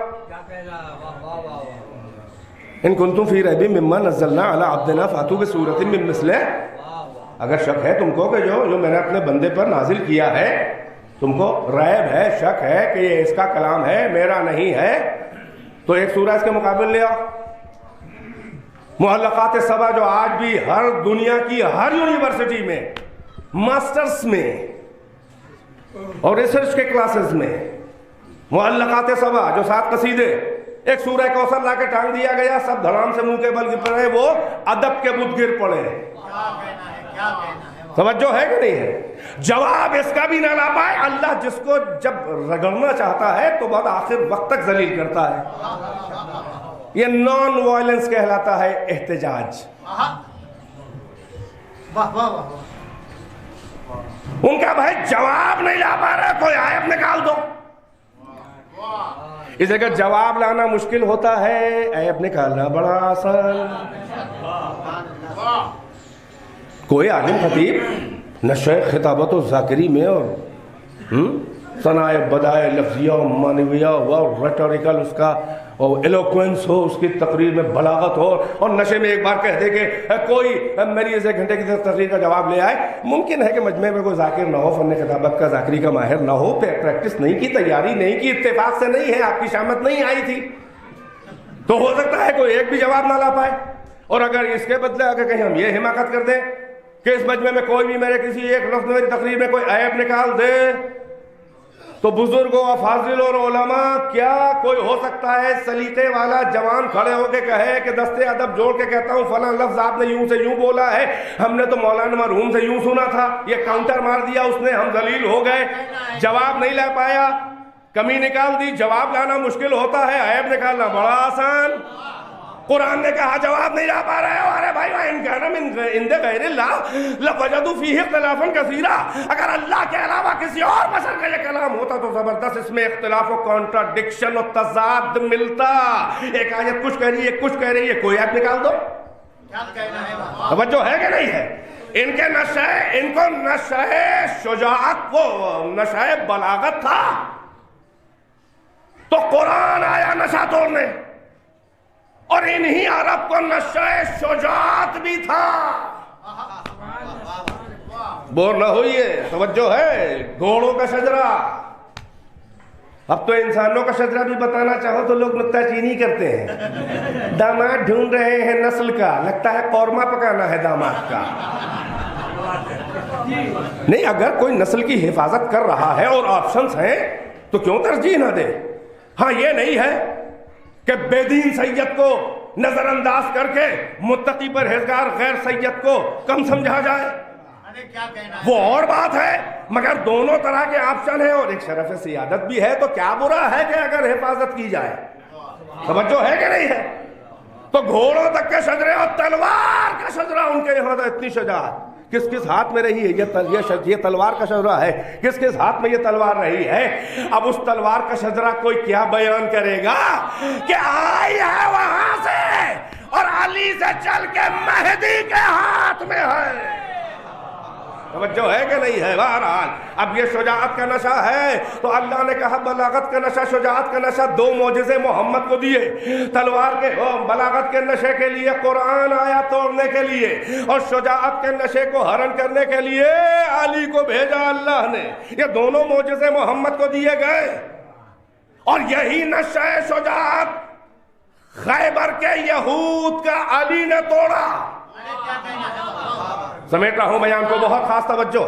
ان کنتم فی ریب مما نزلنا علی عبدنا فاتوا بسورۃ من مثلہ. اگر شک ہے تم کو کہ جو میں نے اپنے بندے پر نازل کیا ہے، تم کو ریب ہے، شک ہے کہ یہ اس کا کلام ہے میرا نہیں ہے، تو 1 سورہ اس کے مقابل لے آؤ. معلقات سبع جو آج بھی ہر دنیا کی ہر یونیورسٹی میں، ماسٹرز میں اور ریسرچ کے کلاسز میں، معلقات سبع جو 7 قصیدے، 1 سورہ کوثر لا کے ٹانگ دیا گیا، سب دھڑام سے منہ کے بل گر پڑے، وہ ادب کے بدھ گر پڑے. توجہ ہے کہ نہیں ہے؟ جواب اس کا بھی نہ لا پائے. اللہ جس کو جب رگڑنا چاہتا ہے تو بعد آخر وقت تک ذلیل کرتا ہے. یہ نان وائلنس کہلاتا ہے، احتجاج. ان کا بھائی جواب نہیں لا پا رہا، کوئی آیت نکال دو. اس جگہ جواب لانا مشکل ہوتا ہے، عیب نکالنا بڑا آسان. کوئی عالم خطیب نشہ خطابت و ذاکری میں اور صنائع بدائع لفظیہ و معنویہ و ریٹوریکل اس کا اور ایلوکوینس ہو، اس کی تقریر میں بلاغت ہو، اور نشے میں ایک بار کہہ دے کہ کوئی میری اس 1 گھنٹے کی تقریر کا جواب لے آئے. ممکن ہے کہ مجمع میں کوئی ذاکر نہ ہو، فن خطابت کا ذاکری کا ماہر نہ ہو، پریکٹس نہیں کی، تیاری نہیں کی، اتفاق سے نہیں ہے، آپ کی شامت نہیں آئی تھی، تو ہو سکتا ہے کوئی ایک بھی جواب نہ لا پائے. اور اگر اس کے بدلے اگر کہیں ہم یہ حماقت کر دیں کہ اس مجمع میں کوئی بھی میرے کسی ایک لفظ میری تقریر میں کوئی عیب نکال دے، تو بزرگوں افاضل اور علماء کیا کوئی ہو سکتا ہے سلیقے والا جوان کھڑے ہو کے کہے کہ دستے ادب جوڑ کے کہتا ہوں فلاں لفظ آپ نے یوں سے یوں بولا ہے، ہم نے تو مولانا مرحوم سے یوں سنا تھا، یہ کاؤنٹر مار دیا اس نے، ہم ذلیل ہو گئے. جواب نہیں لا پایا، کمی نکال دی. جواب لانا مشکل ہوتا ہے، عیب نکالنا بڑا آسان. قرآن نے کہا جواب نہیں لا پا رہے ہو، ارے بھائی وَإِن كَانَ مِنْ عِنْدِ غَيْرِ اللَّهِ لَوَجَدُوا فِيهِ اخْتِلَافًا كَثِيرًا. اگر اللہ کے علاوہ کسی اور بشر کا یہ کلام ہوتا تو زبردست اس میں اختلاف و کانٹراڈکشن و تضاد ملتا. ایک آیت کچھ کہہ رہی ہے، کچھ کہہ رہی ہے، کوئی آیت نکال دو. توجہ ہے کہ نہیں ہے؟ ان کے نشہ، ان کو نشہ شجاعت، وہ نشہ بلاغت تھا، تو قرآن آیا نشہ توڑنے. اور انہی عرب کو نشہ شجاعت بھی تھا. بور نہ ہوئیے، توجہ ہے. گھوڑوں کا شجرہ، اب تو انسانوں کا شجرہ بھی بتانا چاہو تو لوگ نکتہ چینی کرتے ہیں. داماد ڈھونڈ رہے ہیں نسل کا، لگتا ہے قورمہ پکانا ہے داماد کا. نہیں، اگر کوئی نسل کی حفاظت کر رہا ہے اور آپشنز ہیں تو کیوں ترجیح نہ دے. ہاں یہ نہیں ہے کہ بے دین سید کو نظر انداز کر کے متقی پرہیزگار غیر سید کو کم سمجھا جائے، وہ اور بات ہے. مگر دونوں طرح کے آپشن ہیں اور ایک شرف سیادت بھی ہے. تو کیا برا ہے کہ اگر حفاظت کی جائے؟ توجہ ہے کہ نہیں ہے؟ تو گھوڑوں تک کے شجرے اور تلوار کا شجرا ان کے یہاں اتنی شجاعت کس کس ہاتھ میں رہی ہے؟ یہ تلوار کا شجرا ہے، کس کس ہاتھ میں یہ تلوار رہی ہے؟ اب اس تلوار کا شجرا کوئی کیا بیان کرے گا کہ آئی ہے وہاں سے اور علی سے چل کے مہدی کے ہاتھ میں ہے. توجہ ہے کہ نہیں ہے؟ بہرحال اب یہ شجاعت کا نشہ ہے تو اللہ نے کہا بلاغت کا نشہ، شجاعت کا نشہ. 2 معجزے محمد کو دیے، تلوار کے بلاغت کے نشے کے لیے قرآن آیا توڑنے کے لیے، اور شجاعت کے نشے کو ہرن کرنے کے لیے علی کو بھیجا اللہ نے. یہ دونوں معجزے محمد کو دیے گئے. اور یہی نشہ شجاعت خیبر کے یہود کا علی نے توڑا. سمیٹ رہا ہوں بیان کو، بہت خاص توجہ.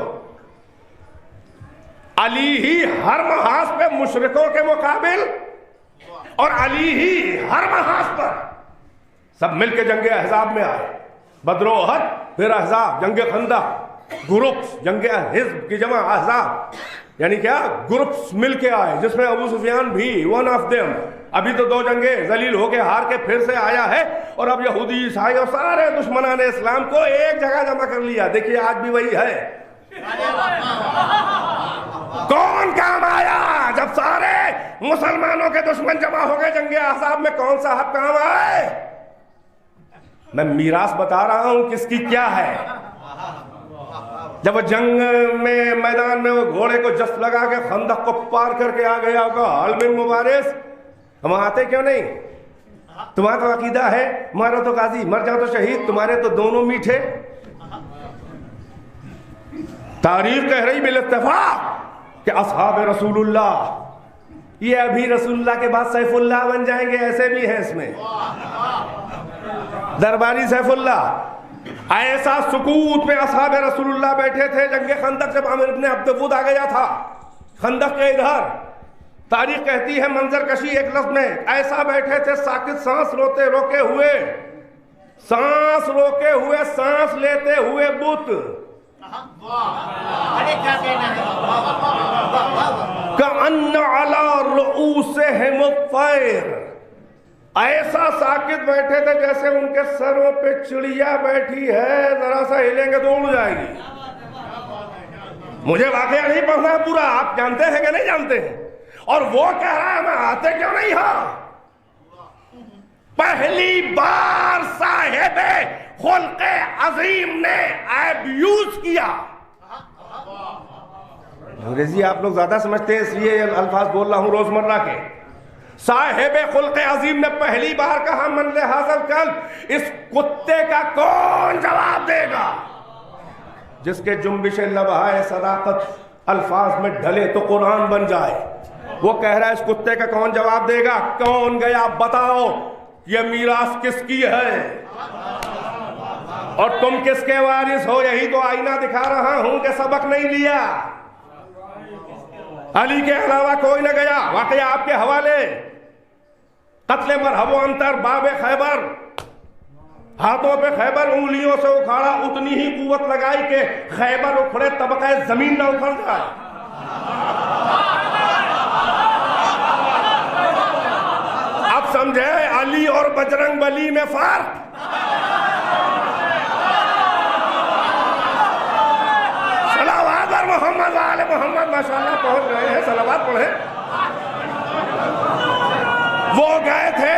علی ہی ہر محاذ پہ مشرکوں کے مقابل اور علی ہی ہر محاذ پر سب مل کے جنگ احزاب میں آئے. بدر و احد، پھر احزاب، جنگ خندق، گروپس، جنگ حزب کی جمع احزاب، یعنی کیا گروپس مل کے آئے، جس میں ابو سفیان بھی ون آف دیم. ابھی تو 2 جنگیں ذلیل ہو کے ہار کے پھر سے آیا ہے اور اب یہودی عیسائی اور سارے دشمنان اسلام کو ایک جگہ جمع کر لیا. دیکھیے آج بھی وہی ہے. کون کام آیا جب سارے مسلمانوں کے دشمن جمع ہو گئے جنگ احزاب میں؟ کون صاحب کام آئے؟ میں میراث بتا رہا ہوں کس کی کیا ہے. جب وہ جنگ میں میدان میں وہ گھوڑے کو جف لگا کے خندق کو پار کر کے آ گیا ہوگا، حال بن مبارز ہم آتے کیوں نہیں؟ تمہارا تو عقیدہ ہے مارو تو غازی، مر جاؤ تو شہید، تمہارے تو دونوں میٹھے. تاریخ کہہ رہی بالاتفاق کہ اصحاب رسول اللہ یہ ابھی رسول اللہ کے بعد سیف اللہ بن جائیں گے. ایسے بھی ہیں اس میں درباری سیف اللہ. ایسا سکوت میں اصحاب رسول اللہ بیٹھے تھے جنگ خندق جب عامر ابن عبد ود آ گیا تھا خندق کے ادھر. تاریخ کہتی ہے منظر کشی ایک لفظ میں، ایسا بیٹھے تھے ساکت، سانس روکے ہوئے، سانس لیتے ہوئے بت. کأن علی رؤوسہم الطیر، ایسا ساکت بیٹھے تھے جیسے ان کے سروں پہ چڑیا بیٹھی ہے، ذرا سا ہلیں گے تو اڑ جائے گی. مجھے واقعہ نہیں پڑھنا پورا، آپ جانتے ہیں کہ نہیں جانتے ہیں. اور وہ کہہ رہا ہے میں آتے کیوں نہیں ہاں؟ پہلی بار صاحب خلق عظیم نے ایبیوز کیا. انگریزی آپ لوگ زیادہ سمجھتے ہیں اس لیے یہ الفاظ بول رہا ہوں روزمرہ کے. صاحب خلق عظیم نے پہلی بار کہا من لہذا الکلب، اس کتے کا کون جواب دے گا؟ جس کے جنبش لبہائے صداقت الفاظ میں ڈھلے تو قرآن بن جائے. وہ کہہ رہا ہے اس کتے کا کون جواب دے گا؟ کون گیا بتاؤ یہ میراث کس کی ہے اور تم کس کے وارث ہو؟ یہی تو آئینہ دکھا رہا ہوں کہ سبق نہیں لیا. علی کے علاوہ کوئی نہ گیا. واقعہ آپ کے حوالے، قتل مرحب و انتر باب خیبر، ہاتھوں پہ خیبر انگلیوں سے اکھاڑا، اتنی ہی قوت لگائی کہ خیبر اکھڑے طبقہ زمین نہ اکھڑ جائے. اب سمجھے علی اور بجرنگ بلی میں فرق. صلوات اور محمد آل محمد ماشاءاللہ پہنچ رہے ہیں، صلوات پڑھیں. وہ گئے تھے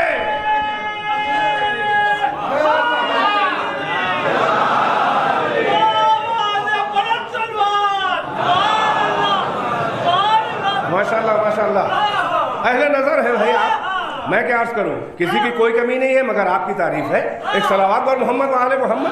ماشاءاللہ ماشاءاللہ اہل نظر ہے بھائی آپ. میں کیا عرض کروں، کسی کی کوئی کمی نہیں ہے مگر آپ کی تعریف ہے. ایک صلوات اور محمد آل محمد.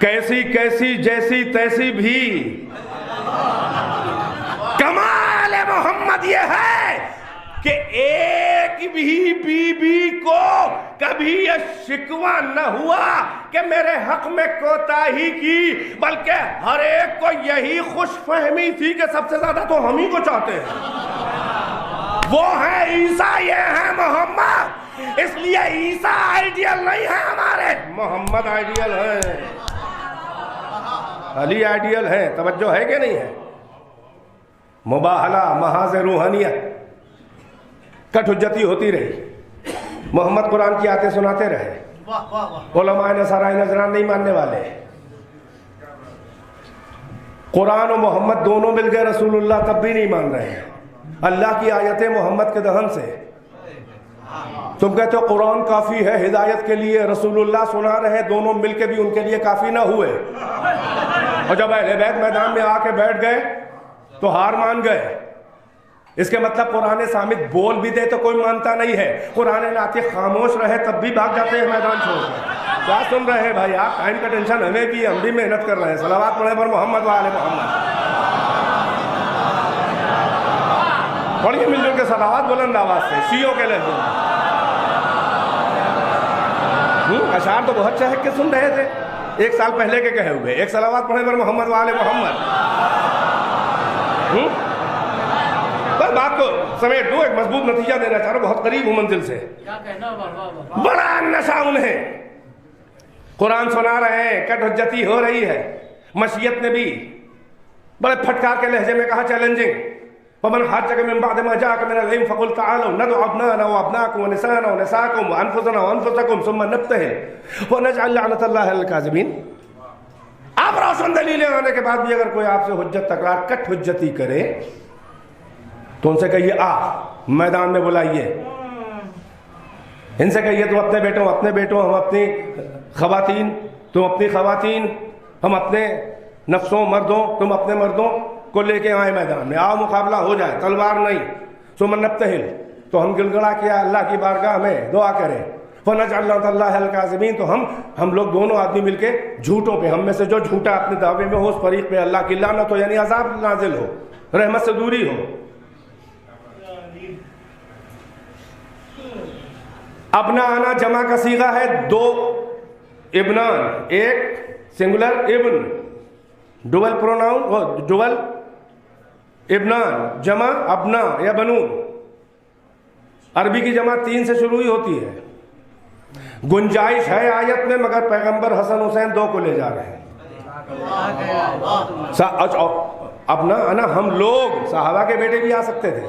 کیسی کیسی جیسی تیسی بھی. کمال محمد یہ ہے کہ ایک بھی بی بی کو کبھی یہ شکوہ نہ ہوا کہ میرے حق میں کوتاہی کی، بلکہ ہر ایک کو یہی خوش فہمی تھی کہ سب سے زیادہ تو ہم ہی کو چاہتے ہیں. وہ ہیں عیسیٰ، یہ ہیں محمد. اس لیے عیسیٰ آئیڈیل نہیں ہے ہمارے، محمد آئیڈیل ہیں، علی آئیڈیل ہیں. توجہ ہے کہ نہیں ہے؟ مباہلہ محاذ روحانیت کٹ حجتی ہوتی رہی. محمد قرآن کی آیتیں سناتے رہے. واہ واہ واہ. علماء نصارہ نجران نہیں ماننے والے. قرآن و محمد دونوں مل گئے رسول اللہ تب بھی نہیں مان رہے ہیں. اللہ کی آیتیں محمد کے دہن سے. تم کہتے ہو قرآن کافی ہے ہدایت کے لیے، رسول اللہ سنا رہے، دونوں مل کے بھی ان کے لیے کافی نہ ہوئے. اور جب اہل بیت میدان میں آ کے بیٹھ گئے تو ہار مان گئے. اس کے مطلب قرآن صامت بول بھی دے تو کوئی مانتا نہیں ہے، قرآن ناطق خاموش رہے تب بھی بھاگ جاتے ہیں میدان چھوڑ کر. کیا سن رہے ہیں بھائی آپ؟ ٹائم کا ٹینشن ہمیں بھی، ہم بھی محنت کر رہے ہیں. صلوات پڑھیں پر محمد و آل محمد. پڑھیے مل جل کے صلوات بلند آواز سے شیعوں کے لہجے میں. اشعار تو بہت چہک کے سن رہے تھے، 1 سال پہلے کے کہے ہوئے. ایک صلوات پڑھیں پر محمد و آل محمد. بس بات کو سمیٹ دو، ایک مضبوط نتیجہ دینا چاہ رہا ہوں، بہت قریب ہوں منزل سے. بڑا نشہ انہیں قرآن سنا رہے ہیں، کٹ حجتی ہو رہی ہے. مشیت نے بھی بڑے پھٹکار کے لہجے میں کہا چیلنجنگ. ومن حاجك من بعد ما جاءك من العلم فقل تعالوا ندعو أبناءنا وأبناءكم ونساءنا ونساءكم وأنفسنا وأنفسكم ثم نبتهل ونجعل لعنة الله على الكاذبين. اب روشن دلیلیں آنے کے بعد بھی اگر کوئی آپ سے حجت تکرار کٹ حجتی کرے تو ان سے کہیے آ میدان میں بلائیے. ان سے کہیے تم اپنے بیٹوں ہم اپنی خواتین، تم اپنی خواتین، ہم اپنے نفسوں مردوں، تم اپنے مردوں کو لے کے آئے میدان میں. آؤ مقابلہ ہو جائے، تلوار نہیں. ثم نبتہل، تو ہم گلگڑا کیا اللہ کی بارگاہ میں دعا کریں. فنجعل لعنة الله على الكاذبين، تو ہم لوگ دونوں آدمی مل کے جھوٹوں پہ، ہم میں سے جو جھوٹا اپنے دعوے میں ہو اس فریق پہ اللہ کی لعنت ہو، یعنی عذاب نازل ہو، رحمت سے دوری ہو. ابنا آنا جمع کا صیغہ ہے 2 ابنان، ایک سنگولر ابن، ڈبل پروناؤن، ڈبل ابنان، جمع ابنا یا بنون. عربی کی جمع 3 سے شروع ہی ہوتی ہے. گنجائش ہے آیت میں، مگر پیغمبر حسن حسین 2 کو لے جا رہے ہیں. ابنا انا ہم لوگ، صحابہ کے بیٹے بھی آ سکتے تھے،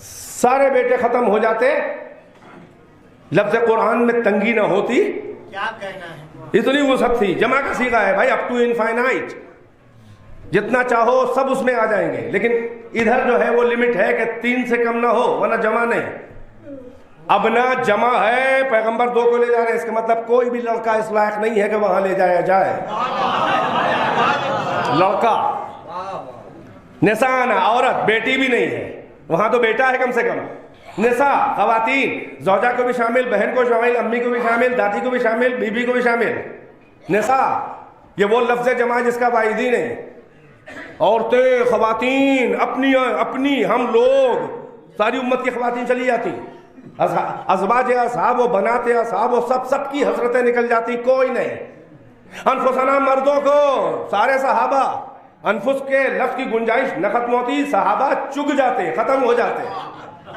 سارے بیٹے ختم ہو جاتے، لفظ قرآن میں تنگی نہ ہوتی. کیا کہنا ہے؟ اتنی وسعت تھی. جمع کا صیغہ ہے بھائی، اپ ٹو انفائنائٹ، جتنا چاہو سب اس میں آ جائیں گے. لیکن ادھر جو ہے وہ لمٹ ہے کہ 3 سے کم نہ ہو، ورنہ جمع نہیں. ابنا جمع ہے، پیغمبر 2 کو لے جا رہے ہیں. اس کا مطلب کوئی بھی لڑکا اس لائق نہیں ہے کہ وہاں لے جایا جائے. لڑکا نساء عورت، بیٹی بھی نہیں ہے وہاں، تو بیٹا ہے کم سے کم. نساء خواتین، زوجہ کو بھی شامل، بہن کو شامل، امی کو بھی شامل، دادی کو بھی شامل، بی بی کو بھی شامل. نساء یہ وہ لفظ جمع جس کا واحدی نہیں. عورتیں، خواتین، اپنی ہم لوگ، ساری امت کی خواتین چلی جاتی. ازواج اصحاب و بنات اصحاب و سب کی حسرتیں نکل جاتی، کوئی نہیں. انفسنا مردوں کو، سارے صحابہ، انفس کے لفظ کی گنجائش نہ ختم ہوتی، صحابہ چگ جاتے، ختم ہو جاتے.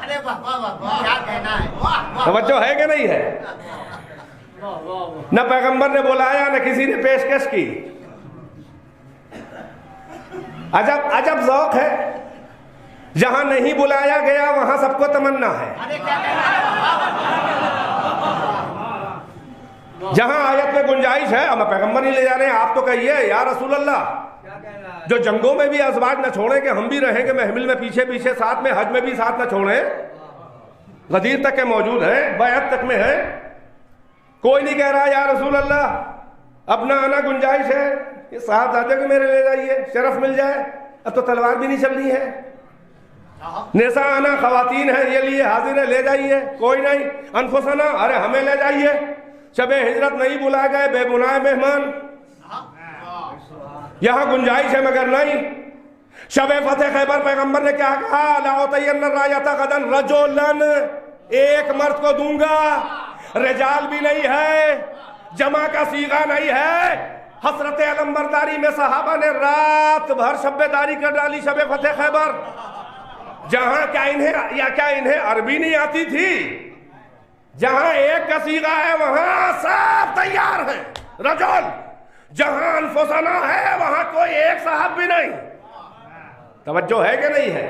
ارے واہ واہ واہ، کیا کہنا ہے؟ واہ. توجہ ہے کہ نہیں ہے؟ نہ پیغمبر نے بلایا نہ کسی نے پیشکش کی. عجب ذوق ہے، جہاں نہیں بلایا گیا وہاں سب کو تمنا ہے. ارے کیا کہنا ہے؟ جہاں آیت میں گنجائش ہے، ہم پیغمبر نہیں لے جا رہے ہیں، آپ تو کہیے یا رسول اللہ، جو جنگوں میں بھی ازواج نہ چھوڑیں کہ ہم بھی رہیں گے محمل میں پیچھے ساتھ میں، حج میں بھی ساتھ نہ چھوڑیں. غدیر تک کے موجود ہیں، بیعت تک میں ہے. کوئی نہیں کہہ رہا یا رسول اللہ اپنا آنا گنجائش ہے، یہ صاحبزادے کو میرے لے جائیے، شرف مل جائے. اب تو تلوار بھی نہیں چلنی ہے. نساء آنا خواتین ہے، یہ لیے حاضر ہے، لے جائیے. کوئی نہیں. انفسنا، ارے ہمیں لے جائیے. شب ہجرت نہیں بلائے گئے، بے بنائے مہمان. یہاں گنجائش ہے مگر نہیں. شب فتح خیبر پیغمبر نے کیا کہا؟ لَأُعْطِيَنَّ الرَّایَةَ غَدًا رَجُلًا، ایک مرد کو دوں گا. رجال بھی نہیں ہے، جمع کا صیغہ نہیں ہے. حسرت علمبرداری میں صحابہ نے رات بھر شب داری کر ڈالی شب فتح خیبر. جہاں کیا انہیں عربی نہیں آتی تھی؟ جہاں ایک کا صیغہ ہے وہاں سب تیار ہیں رجل. جہاں انفسنا ہے وہاں کوئی ایک صاحب بھی نہیں. توجہ ہے کہ نہیں ہے؟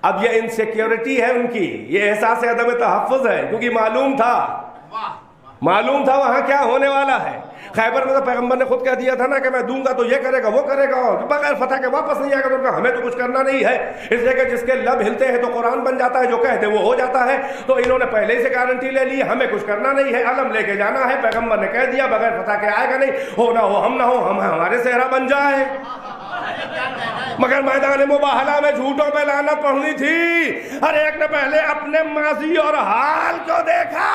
اب یہ انسیکیورٹی ہے ان کی، یہ احساس عدم تحفظ ہے، کیونکہ معلوم تھا وہاں کیا ہونے والا ہے. خیبر میں تو پیغمبر نے خود کہہ دیا تھا نا کہ میں دوں گا تو یہ کرے گا وہ کرے گا، بغیر فتح کے واپس نہیں آئے گا. تو ہمیں تو کچھ کرنا نہیں ہے، اس لیے کہ جس کے لب ہلتے ہیں تو قرآن بن جاتا ہے، جو کہتے وہ ہو جاتا ہے. تو انہوں نے پہلے ہی سے گارنٹی لے لی، ہمیں کچھ کرنا نہیں ہے، علم لے کے جانا ہے. پیغمبر نے کہہ دیا بغیر فتح کے آئے گا نہیں، ہو نہ ہو ہم نہ ہو ہم ہمارے صحرا بن جائے. مگر میدان مباہلہ میں جھوٹوں پہ لعنت پڑھنی تھی. ہر ایک نے پہلے اپنے ماضی اور حال کو دیکھا،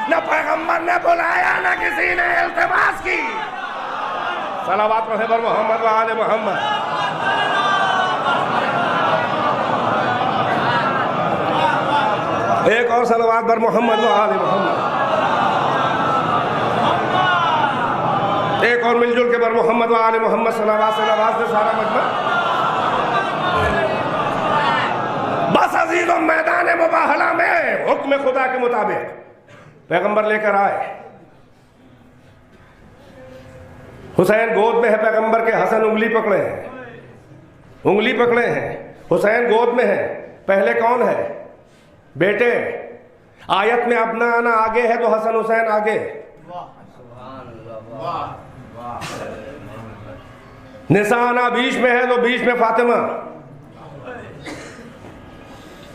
نہ پیغمبر نے بلایا نہ کسی نے التماس کی. صلوات پڑھے بر محمد و آل محمد. ایک اور صلوات بر محمد و آل محمد. ایک اور مل جل کے بر محمد و آل محمد. صلوات سے نواز دے سارا مجمع. بس عزیزوں، میدان مباہلہ میں حکم خدا کے مطابق پیغمبر لے کر آئے. حسین گود میں ہے پیغمبر کے، حسن انگلی پکڑے ہیں. حسین گود میں ہے. پہلے کون ہے؟ بیٹے. آیت میں ابنا آنا آگے ہے تو حسن حسین آگے. نسانا بیچ میں ہے تو بیچ میں فاطمہ.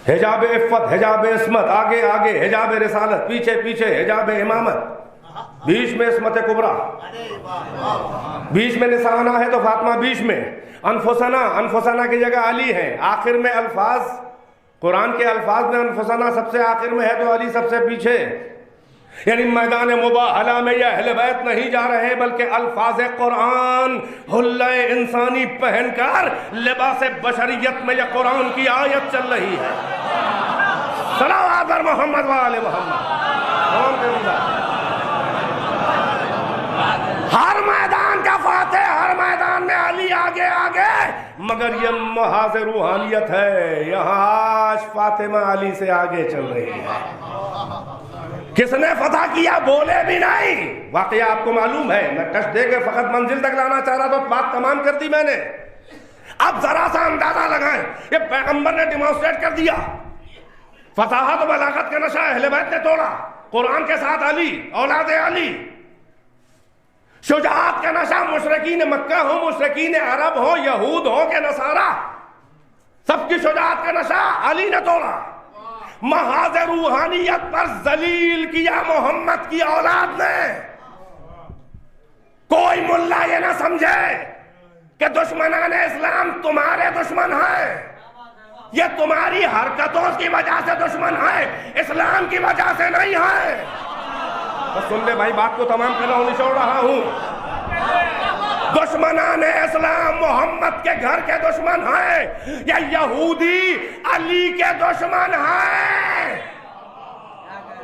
حجاب عفت، حجاب عصمت آگے آگے، حجاب رسالت پیچھے پیچھے، حجاب امامت بیچ میں، عصمت کبریٰ بیچ میں. نسانا ہے تو فاطمہ بیچ میں. انفسنا کی جگہ علی ہے. آخر میں الفاظ، قرآن کے الفاظ میں انفسنا سب سے آخر میں ہے تو علی سب سے پیچھے. یعنی میدان مباہلہ میں یہ اہل بیت نہیں جا رہے بلکہ الفاظ قرآن حلہ انسانی پہن کر لباس بشریت میں یہ قرآن کی آیت چل رہی ہے. صلوات بر محمد و آل محمد. ہر میدان کا فاتح، ہر میدان میں علی آگے آگے. مگر یہ محاذ روحانیت ہے، یہاں آج فاطمہ علی سے آگے چل رہی ہے. کس نے فتح کیا؟ بولے بھی نہیں. واقعہ آپ کو معلوم ہے، میں ٹچ دے کے فقط منزل تک لانا چاہ رہا تو بات تمام کر دی میں نے. اب ذرا سا اندازہ لگائیں، یہ پیغمبر نے ڈیمانسٹریٹ کر دیا. فصاحت و بلاغت کا نشہ اہل بیت نے توڑا. قرآن کے ساتھ علی، اولاد علی. شجاعت کا نشہ مشرکین مکہ ہو، مشرکین عرب ہو، یہود ہو کہ نصارہ، سب کی شجاعت کا نشہ علی نے توڑا. محاذ روحانیت پر ذلیل کیا محمد کی اولاد نے. کوئی ملا یہ نہ سمجھے کہ دشمنان اسلام تمہارے دشمن ہیں، یہ تمہاری حرکتوں کی وجہ سے دشمن ہیں، اسلام کی وجہ سے نہیں ہیں. بس سن لے بھائی، بات کو تمام کر رہا ہوں، نچوڑ رہا ہوں. دشمنان اسلام محمد کے گھر کے دشمن ہیں، یا یہودی علی کے دشمن ہیں.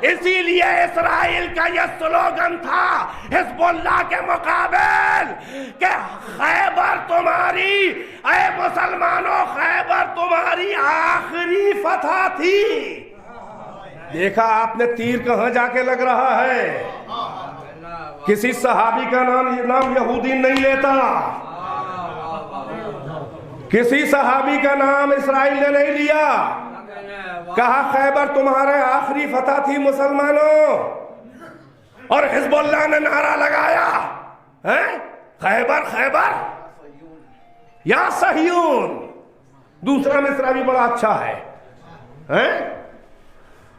اسی لیے اسرائیل کا یہ سلوگن تھا حزب اللہ کے مقابل کہ خیبر تمہاری، اے مسلمانوں خیبر تمہاری آخری فتح تھی. دیکھا آپ نے تیر کہاں جا کے لگ رہا ہے. کسی صحابی کا نام یہودی نہیں لیتا، کسی صحابی کا نام اسرائیل نے نہیں لیا. کہا خیبر تمہارے آخری فتح تھی مسلمانوں. اور حزب اللہ نے نعرہ لگایا خیبر خیبر یا صہیون. دوسرا مصرع بھی بڑا اچھا ہے،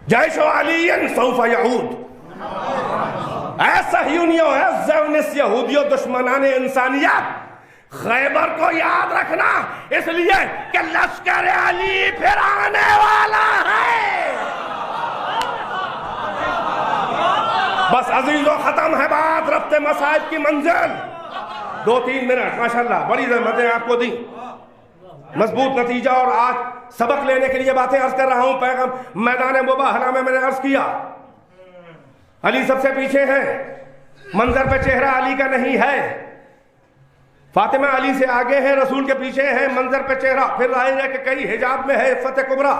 جیش علی سوف یعود. اے صہیونیوں، اے زیونس یہودیوں، دشمنان انسانیت، خیبر کو یاد رکھنا، اس لیے کہ لشکر علی پھر آنے والا ہے. بس عزیزوں ختم ہے بات. ربط مصائب کی منزل 2-3 منٹ ماشاءاللہ بڑی زحمتیں آپ کو دیں، مضبوط نتیجہ. اور آج سبق لینے کے لیے باتیں عرض کر رہا ہوں. پیغام میدان مباہلہ میں نے عرض کیا علی سب سے پیچھے ہیں، منظر پہ چہرہ علی کا نہیں ہے. فاطمہ علی سے آگے ہے، رسول کے پیچھے ہے، منظر پہ چہرہ. پھر ظاہر ہے کہ کئی حجاب میں ہے فتح کبریٰ.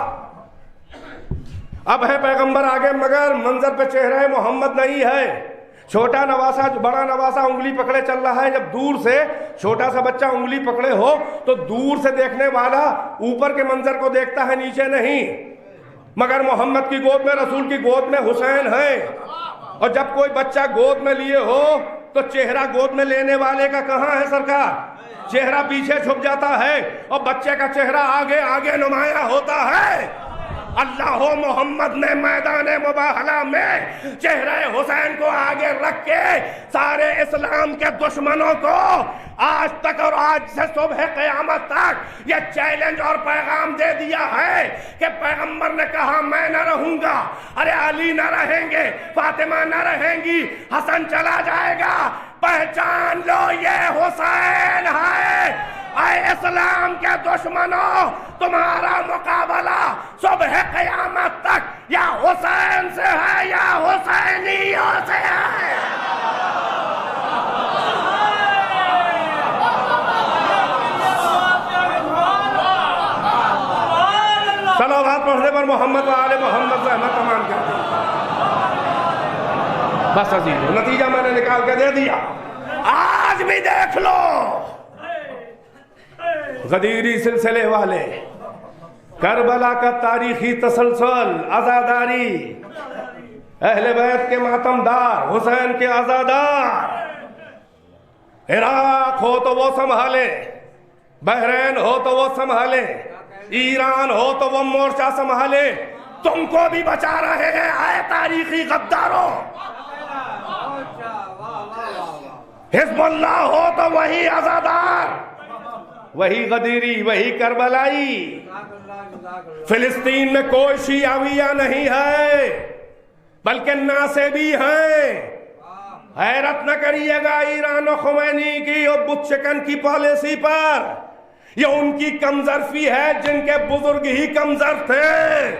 اب ہے پیغمبر آگے مگر منظر پہ چہرہ محمد نہیں ہے. چھوٹا نواسا بڑا نواسا انگلی پکڑے چل رہا ہے. جب دور سے چھوٹا سا بچہ انگلی پکڑے ہو تو دور سے دیکھنے والا اوپر کے منظر کو دیکھتا ہے، نیچے نہیں. مگر محمد کی گود میں، رسول کی گود میں حسین ہے. اور جب کوئی بچہ گود میں لیے ہو تو چہرہ گود میں لینے والے کا کہاں ہے سرکار؟ چہرہ پیچھے چھپ جاتا ہے اور بچے کا چہرہ آگے آگے نمایاں ہوتا ہے. اللہ و محمد نے میدان مباہلہ میں چہرہ حسین کو آگے رکھ کے سارے اسلام کے دشمنوں کو آج تک اور آج سے صبح قیامت تک یہ چیلنج اور پیغام دے دیا ہے کہ پیغمبر نے کہا میں نہ رہوں گا، ارے علی نہ رہیں گے، فاطمہ نہ رہیں گی، حسن چلا جائے گا، پہچان لو یہ حسین ہے. اے اسلام کے دشمنوں، تمہارا مقابلہ صبح قیامت تک یا حسین سے ہے یا حسینیوں سے ہے. صلوات پڑھنے پر محمد و آل محمد زحمت تمام کرتے ہیں. بس عزیز نتیجہ میں نے نکال کے دے دیا. آج بھی دیکھ لو غدیری سلسلے والے، کربلا کا تاریخی تسلسل، عزاداری، اہل بیت کے ماتمدار، حسین کے عزادار. عراق ہو تو وہ سنبھالے، بحرین ہو تو وہ سنبھالے، ایران ہو تو وہ مورچہ سنبھالے. تم کو بھی بچا رہے ہیں اے تاریخی غداروں. حزب اللہ ہو تو وہی عزادار، وہی غدیری، وہی کربلائی. فلسطین میں کوئی شیعویہ نہیں ہے بلکہ ناصبی ہیں. حیرت نہ کریے گا ایران و خمینی کی اور بت شکن کی پالیسی پر. یہ ان کی کمظرفی ہے جن کے بزرگ ہی کمظرف تھے.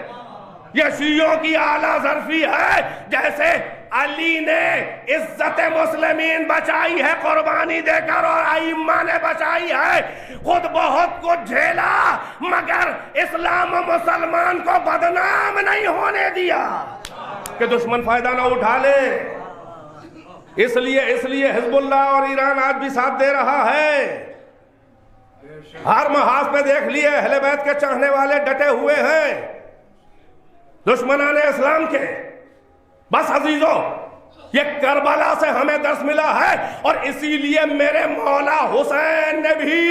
یہ شیعوں کی اعلیٰ ظرفی ہے. جیسے علی نے عزت مسلمین بچائی ہے قربانی دے کر اور ائمہ نے بچائی ہے، خود بہت کچھ جھیلا مگر اسلام و مسلمان کو بدنام نہیں ہونے دیا کہ دشمن فائدہ نہ اٹھا لے. اس لیے حزب اللہ اور ایران آج بھی ساتھ دے رہا ہے. ہر محاذ پہ دیکھ لیے اہل بیت کے چاہنے والے ڈٹے ہوئے ہیں دشمنان اسلام کے. بس عزیزو یہ کربلا سے ہمیں درس ملا ہے اور اسی لیے میرے مولا حسین نے بھی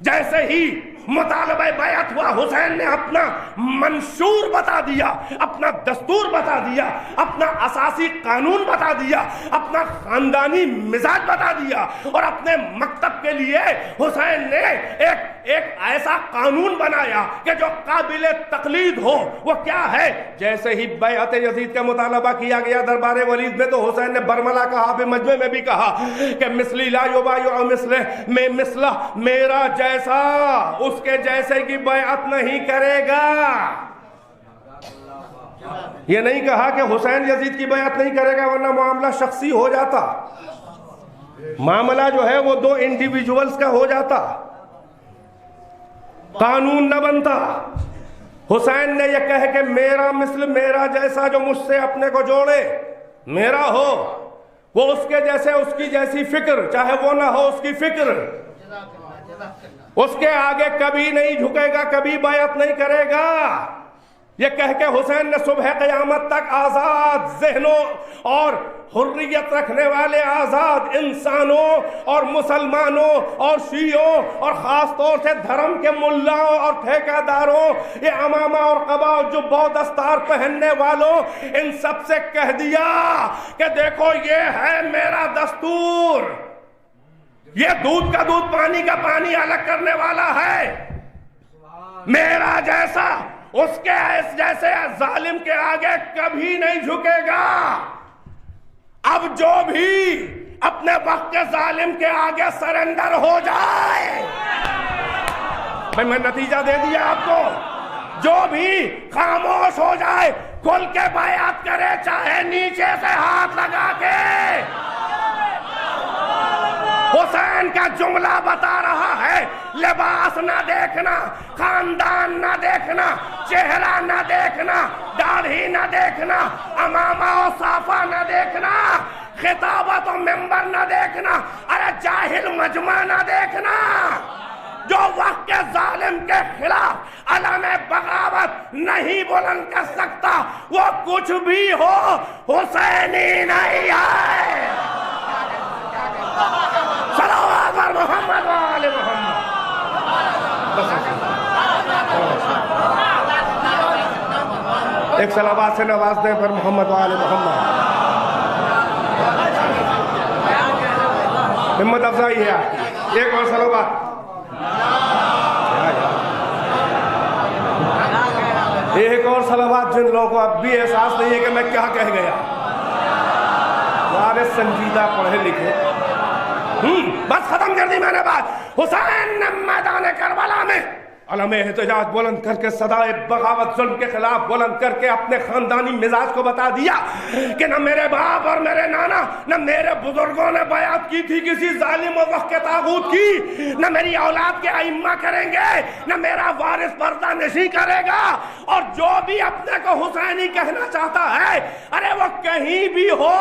جیسے ہی مطالبہ بیعت ہوا، حسین نے اپنا منشور بتا دیا، اپنا دستور بتا دیا، اپنا اساسی قانون بتا دیا، اپنا خاندانی مزاج بتا دیا. اور اپنے مکتب کے لیے حسین نے ایک ایسا قانون بنایا کہ جو قابل تقلید ہو. وہ کیا ہے؟ جیسے ہی بیعت یزید کا مطالبہ کیا گیا دربار ولید میں تو حسین نے برملا کہا، پھر مجمع میں بھی کہا کہ مثلی لا یبایع مثلہ، میں مثلہ میرا جیسا اس کے جیسے کی بیعت نہیں کرے گا. یہ نہیں کہا کہ حسین یزید کی بیعت نہیں کرے گا ورنہ معاملہ شخصی ہو جاتا، معاملہ جو ہے وہ دو انڈیویجولز کا ہو جاتا، قانون نہ بنتا. حسین نے یہ کہہ کہ میرا مثل میرا جیسا جو مجھ سے اپنے کو جوڑے میرا ہو، وہ اس کے جیسے اس کی جیسی فکر، چاہے وہ نہ ہو اس کی فکر، اس کے آگے کبھی نہیں جھکے گا، کبھی بیعت نہیں کرے گا. یہ کہہ کے حسین نے صبح قیامت تک آزاد ذہنوں اور حریت رکھنے والے آزاد انسانوں اور مسلمانوں اور شیعوں اور خاص طور سے دھرم کے ملاؤں اور ٹھیکیداروں، یہ امامہ اور قبا اور جبہ و دستار پہننے والوں، ان سب سے کہہ دیا کہ دیکھو یہ ہے میرا دستور. یہ دودھ کا دودھ پانی کا پانی الگ کرنے والا ہے. میرا جیسا اس کے جیسے ظالم کے آگے کبھی نہیں جھکے گا. اب جو بھی اپنے وقت کے ظالم کے آگے سرنڈر ہو جائے. بھائی میں نتیجہ دے دیا آپ کو. جو بھی خاموش ہو جائے کھل کے بیعت کرے, چاہے نیچے سے ہاتھ لگا کے. حسین کا جملہ بتا رہا ہے, لباس نہ دیکھنا, خاندان نہ دیکھنا, چہرہ نہ دیکھنا, داڑھی نہ دیکھنا, امامہ و صافہ نہ دیکھنا, خطابت و منبر نہ دیکھنا, ارے جاہل مجمع نہ دیکھنا. جو وقت کے ظالم کے خلاف علم بغاوت نہیں بلند کر سکتا وہ کچھ بھی ہو حسینی نہیں ہے. صلوات بر محمد و آل محمد. ایک صلوات سے نواز دیں پر محمد و آل محمد. ہمت افزائی ہے آپ کی. ایک اور صلوات. ایک اور صلوات جن لوگوں کو اب بھی احساس نہیں ہے کہ میں کیا کہہ گیا. سارے سنجیدہ پڑھے لکھے. بس ختم کر دی میں نے بات. حسین نے میدان کربلا میں علم احتجاج بلند کر کے صدائے بغاوت ظلم کے خلاف بلند کر کے اپنے خاندانی مزاج کو بتا دیا کہ نہ میرے باپ اور میرے نانا نہ میرے بزرگوں نے بیعت کی تھی کسی ظالم و وقت کے طاغوت کی, نہ میری اولاد کے ائمہ کریں گے, نہ میرا وارث پردہ نشی کرے گا. اور جو بھی اپنے کو حسینی کہنا چاہتا ہے ارے وہ کہیں بھی ہو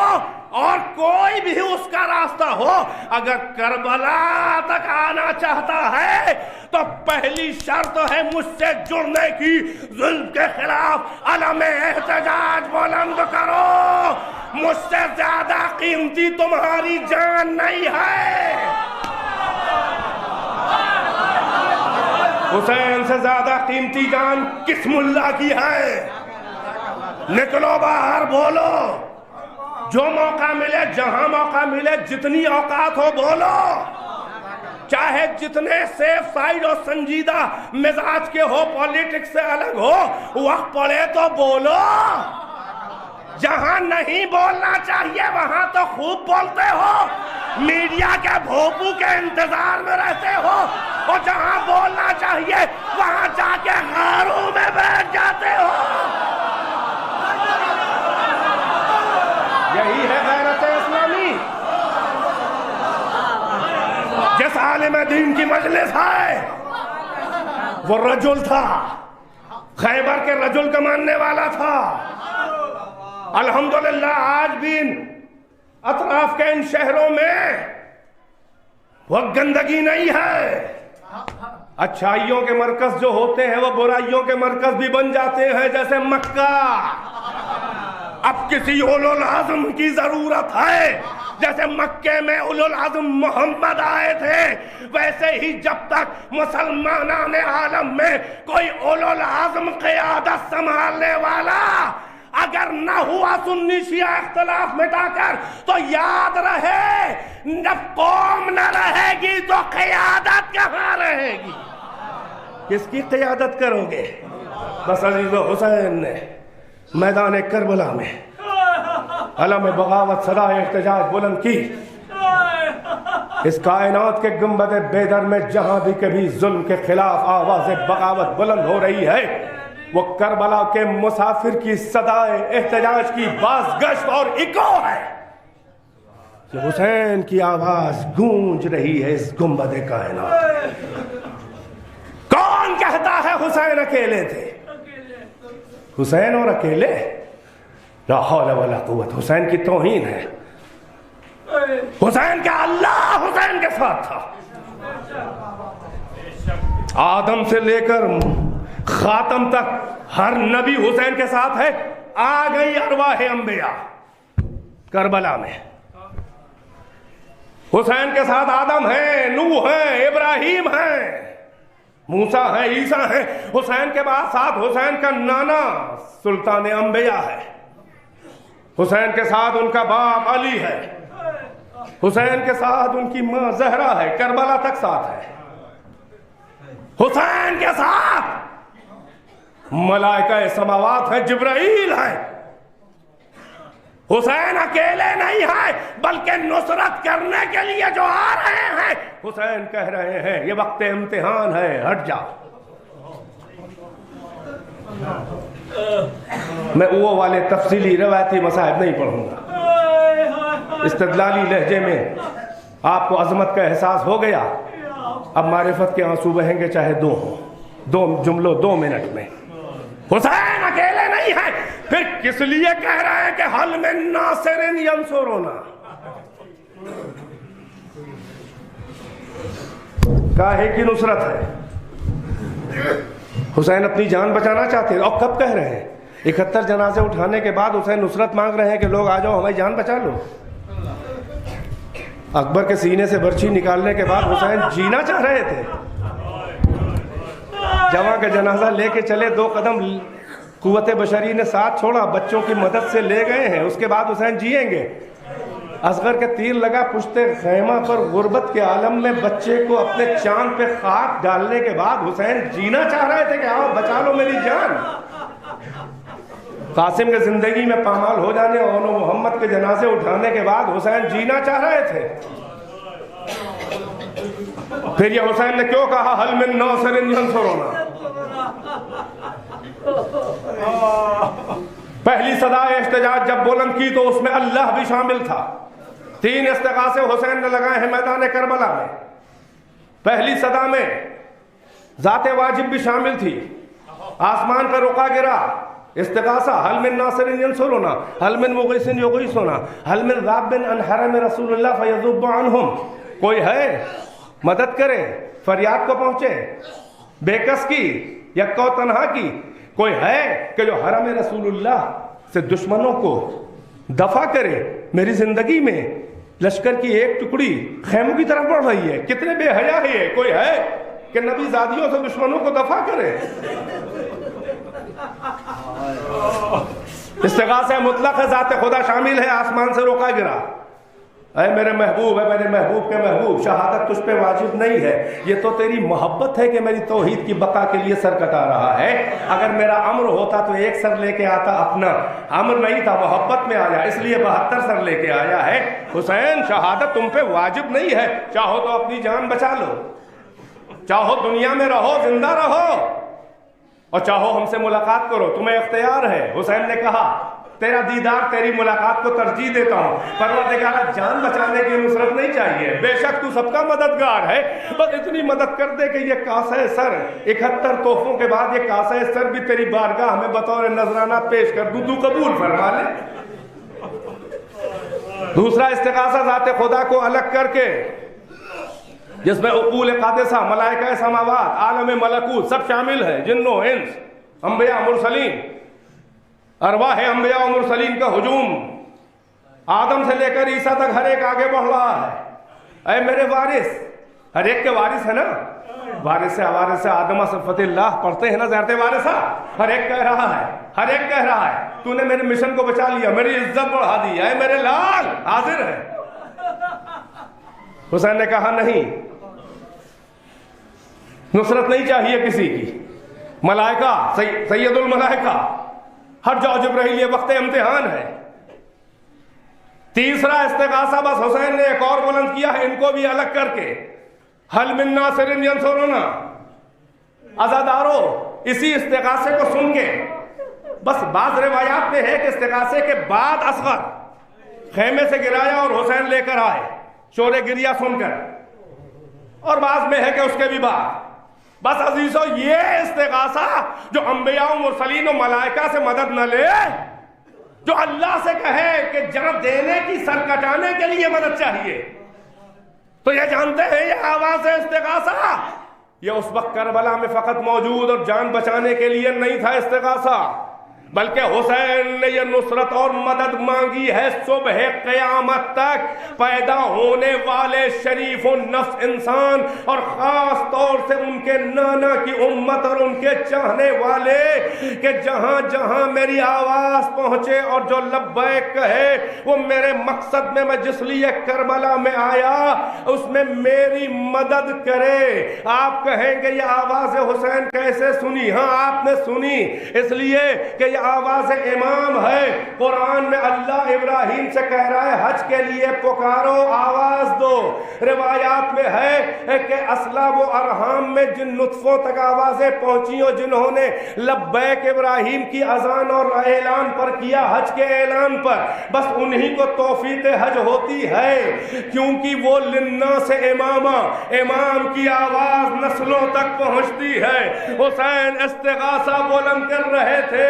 اور کوئی بھی اس کا راستہ ہو, اگر کربلا تک آنا چاہتا ہے تو پہلی شرط ہے مجھ سے جڑنے کی. ظلم کے خلاف علم احتجاج بلند کرو. مجھ سے زیادہ قیمتی تمہاری جان نہیں ہے. حسین سے زیادہ قیمتی جان کس ملا کی ہے؟ نکلو باہر بولو. جو موقع ملے, جہاں موقع ملے, جتنی اوقات ہو بولو. چاہے جتنے سیف سائیڈ اور سنجیدہ مزاج کے ہو, پولیٹکس سے الگ ہو, وقت پڑے تو بولو. جہاں نہیں بولنا چاہیے وہاں تو خوب بولتے ہو, میڈیا کے بھوپو کے انتظار میں رہتے ہو, اور جہاں بولنا چاہیے وہاں جا کے غاروں میں بیٹھ جاتے ہو. یہی ہے غیرت اسلامی. جس عالم دین کی مجلس ہے وہ رجل تھا, خیبر کے رجل کا ماننے والا تھا. الحمدللہ آج بھی اطراف کے ان شہروں میں وہ گندگی نہیں ہے. اچھائیوں کے مرکز جو ہوتے ہیں وہ برائیوں کے مرکز بھی بن جاتے ہیں, جیسے مکہ. اب کسی اولو العزم کی ضرورت ہے. جیسے مکے میں اولو العزم محمد آئے تھے, ویسے ہی جب تک مسلمانان عالم میں کوئی اولو العزم قیادت سنبھالنے والا اگر نہ ہوا سنی شیعہ اختلاف مٹا کر, تو یاد رہے جب قوم نہ رہے گی تو قیادت کہاں رہے گی؟ کس کی قیادت کرو گے؟ بس عزیز و حسین نے میدان کربلا میں علم بغاوت صدائے احتجاج بلند کی. اس کائنات کے گنبد بیدر میں جہاں بھی کبھی ظلم کے خلاف آواز بغاوت بلند ہو رہی ہے, وہ کربلا کے مسافر کی صدائے احتجاج کی بازگشت اور ایکو ہے کہ حسین کی آواز گونج رہی ہے اس گنبد کائنات. کون کہتا ہے حسین اکیلے تھے؟ حسین اور اکیلے؟ لا حول ولا قوت. حسین کی توہین ہے. حسین کا اللہ حسین کے ساتھ تھا. آدم سے لے کر خاتم تک ہر نبی حسین کے ساتھ ہے. آ گئی ارواح انبیاء کربلا میں. حسین کے ساتھ آدم ہیں, نوح ہیں, ابراہیم ہیں, موسیٰ ہیں, عیسیٰ ہیں. حسین کے بعد ساتھ حسین کا نانا سلطان انبیاء ہے. حسین کے ساتھ ان کا باپ علی ہے. حسین کے ساتھ ان کی ماں زہرا ہے, کربلا تک ساتھ ہے. حسین کے ساتھ ملائکہ سماوات ہیں, جبرائیل ہیں. حسین اکیلے نہیں ہیں بلکہ نصرت کرنے کے لیے جو آ رہے ہیں، حسین کہہ رہے ہیں یہ وقت امتحان ہے، ہٹ جاؤ۔ میں وہ والے تفصیلی روایتی مصائب نہیں پڑھوں گا، استدلالی لہجے میں آپ کو عظمت کا احساس ہو گیا، اب معرفت کے آنسو بہیں گے چاہے دو جملوں 2 منٹ میں۔ حسین اکیلے نہیں ہیں، پھر کس لیے کہہ رہے ہیں کہ حل من ناصر ینصرنا؟ کاہے کی نصرت ہے؟ حسین اپنی جان بچانا چاہتے ہیں، اور کب کہہ رہے ہیں؟ 71 جنازے اٹھانے کے بعد حسین نصرت مانگ رہے ہیں کہ لوگ آ جاؤ ہماری جان بچا لو۔ اکبر کے سینے سے برچھی نکالنے کے بعد حسین جینا چاہ رہے تھے۔ جوان کا جنازہ لے کے چلے، 2 قدم قوت بشری نے ساتھ چھوڑا، بچوں کی مدد سے لے گئے ہیں، اس کے بعد حسین جیئیں گے۔ اصغر کے تیر لگا پشت خیمہ پر، غربت کے عالم میں بچے کو اپنے چاند پہ خاک ڈالنے کے بعد حسین جینا چاہ رہے تھے کہ آؤ بچا لو میری جان۔ قاسم کے زندگی میں پامال ہو جانے اور محمد کے جنازے اٹھانے کے بعد حسین جینا چاہ رہے تھے۔ پھر یہ حسین نے کیوں کہا حل من ناصر ینصرنا؟ پہلی صدائے احتجاج جب بلند کی تو اس میں اللہ بھی شامل تھا۔ 3 استغاثے حسین نے لگائے ہیں میدان کربلا میں۔ پہلی صدا میں ذات واجب بھی شامل تھی، آسمان کا رقا گرا، استغاثہ حل من ناصر ینصرنا، حل من مغیث یغیثنا، حل من ذاب عن حرم رسول اللہ فیذب عنہم۔ کوئی ہے مدد کرے، فریاد کو پہنچے، بے کس کی، یکا و تنہا کی؟ کوئی ہے کہ جو حرم رسول اللہ سے دشمنوں کو دفع کرے؟ میری زندگی میں لشکر کی ایک ٹکڑی خیموں کی طرف بڑھ رہی ہے، کتنے بے حیا ہے یہ! کوئی ہے کہ نبی زادیوں سے دشمنوں کو دفع کرے؟ استغاثہ مطلق ہے، ذات خدا شامل ہے، آسمان سے روکا گرا۔ اے میرے محبوب، اے میرے محبوب کے محبوب، شہادت تجھ پہ واجب نہیں ہے، یہ تو تیری محبت ہے کہ میری توحید کی بقا کے لیے سر کٹا رہا ہے۔ اگر میرا امر ہوتا تو ایک سر لے کے آتا، اپنا امر نہیں تھا، محبت میں آیا، اس لیے 72 سر لے کے آیا ہے۔ حسین شہادت تم پہ واجب نہیں ہے، چاہو تو اپنی جان بچا لو، چاہو دنیا میں رہو، زندہ رہو، اور چاہو ہم سے ملاقات کرو، تمہیں اختیار ہے۔ حسین نے کہا تیرا دیدار، تیری ملاقات کو ترجیح دیتا ہوں، پروردگارہ جان بچانے کی نصرت نہیں چاہیے، بے شک تو سب کا مددگار ہے، بس اتنی مدد کر دے کہ یہ کاسہ سر 71 تحفوں کے بعد یہ کاسہ سر بھی تیری بارگاہ میں بطور نذرانہ پیش کر دوں، تو قبول فرما لے۔ دوسرا استغاثہ ذات خدا کو الگ کر کے، جس میں عقول قادسہ، ملائکہ سماوات، عالم ملکوت سب شامل ہے، جن و انس، انبیاء مرسلین، ارواح انبیاء و مرسلین کا ہجوم، آدم سے لے کر عیسیٰ تک ہر ایک آگے بڑھ رہا ہے۔ اے میرے وارث، ہر ایک کے وارث ہے نا، وارث سے آدم صفت اللہ پڑھتے ہیں نا، زیارت وارثہ، ہر ایک کہہ رہا ہے، ہر ایک کہہ رہا ہے تو نے میرے مشن کو بچا لیا، میری عزت بڑھا دی، اے میرے لال حاضر ہے۔ حسین نے کہا نہیں، نصرت نہیں چاہیے کسی کی، ملائکہ سید الملائکہ ہٹ جاؤ جبرائیل، یہ وقت امتحان ہے۔ تیسرا استغاثہ بس حسین نے ایک اور بلند کیا ہے، ان کو بھی الگ کر کے، حل من ناصر ینصرنا۔ عزادارو اسی استغاثے کو سن کے، بس بعض روایات میں ہے کہ استغاثے کے بعد اصغر خیمے سے گرایا اور حسین لے کر آئے شور گریہ سن کر، اور بعض میں ہے کہ اس کے بھی بعد۔ بس عزیزو یہ استغاثہ جو انبیاء و مرسلین و ملائکہ سے مدد نہ لے، جو اللہ سے کہے کہ جان دینے کی، سر کٹانے کے لیے مدد چاہیے، تو یہ جانتے ہیں یہ آواز استغاثہ یہ اس وقت کربلا میں فقط موجود اور جان بچانے کے لیے نہیں تھا استغاثہ، بلکہ حسین نے یہ نصرت اور مدد مانگی ہے صبح قیامت تک پیدا ہونے والے شریف النفس انسان اور خاص طور سے ان کے نانا کی امت اور ان کے چاہنے والے کہ جہاں جہاں میری آواز پہنچے اور جو لبیک کہے وہ میرے مقصد میں جس لیے کربلا میں آیا اس میں میری مدد کرے. آپ کہیں گے یہ آواز حسین کیسے سنی؟ ہاں آپ نے سنی اس لیے کہ یہ آواز امام ہے. قرآن میں اللہ ابراہیم سے کہہ رہا ہے حج کے لیے پکارو آواز دو. روایات میں ہے کہ اسلاب و ارحام میں جن نطفوں تک آوازیں پہنچی اور جنہوں نے لبیک ابراہیم کی اذان اور اعلان پر کیا حج کے اعلان پر بس انہی کو توفیق حج ہوتی ہے کیونکہ وہ للناس امامہ امام کی آواز نسلوں تک پہنچتی ہے. حسین استغاثہ بلند کر رہے تھے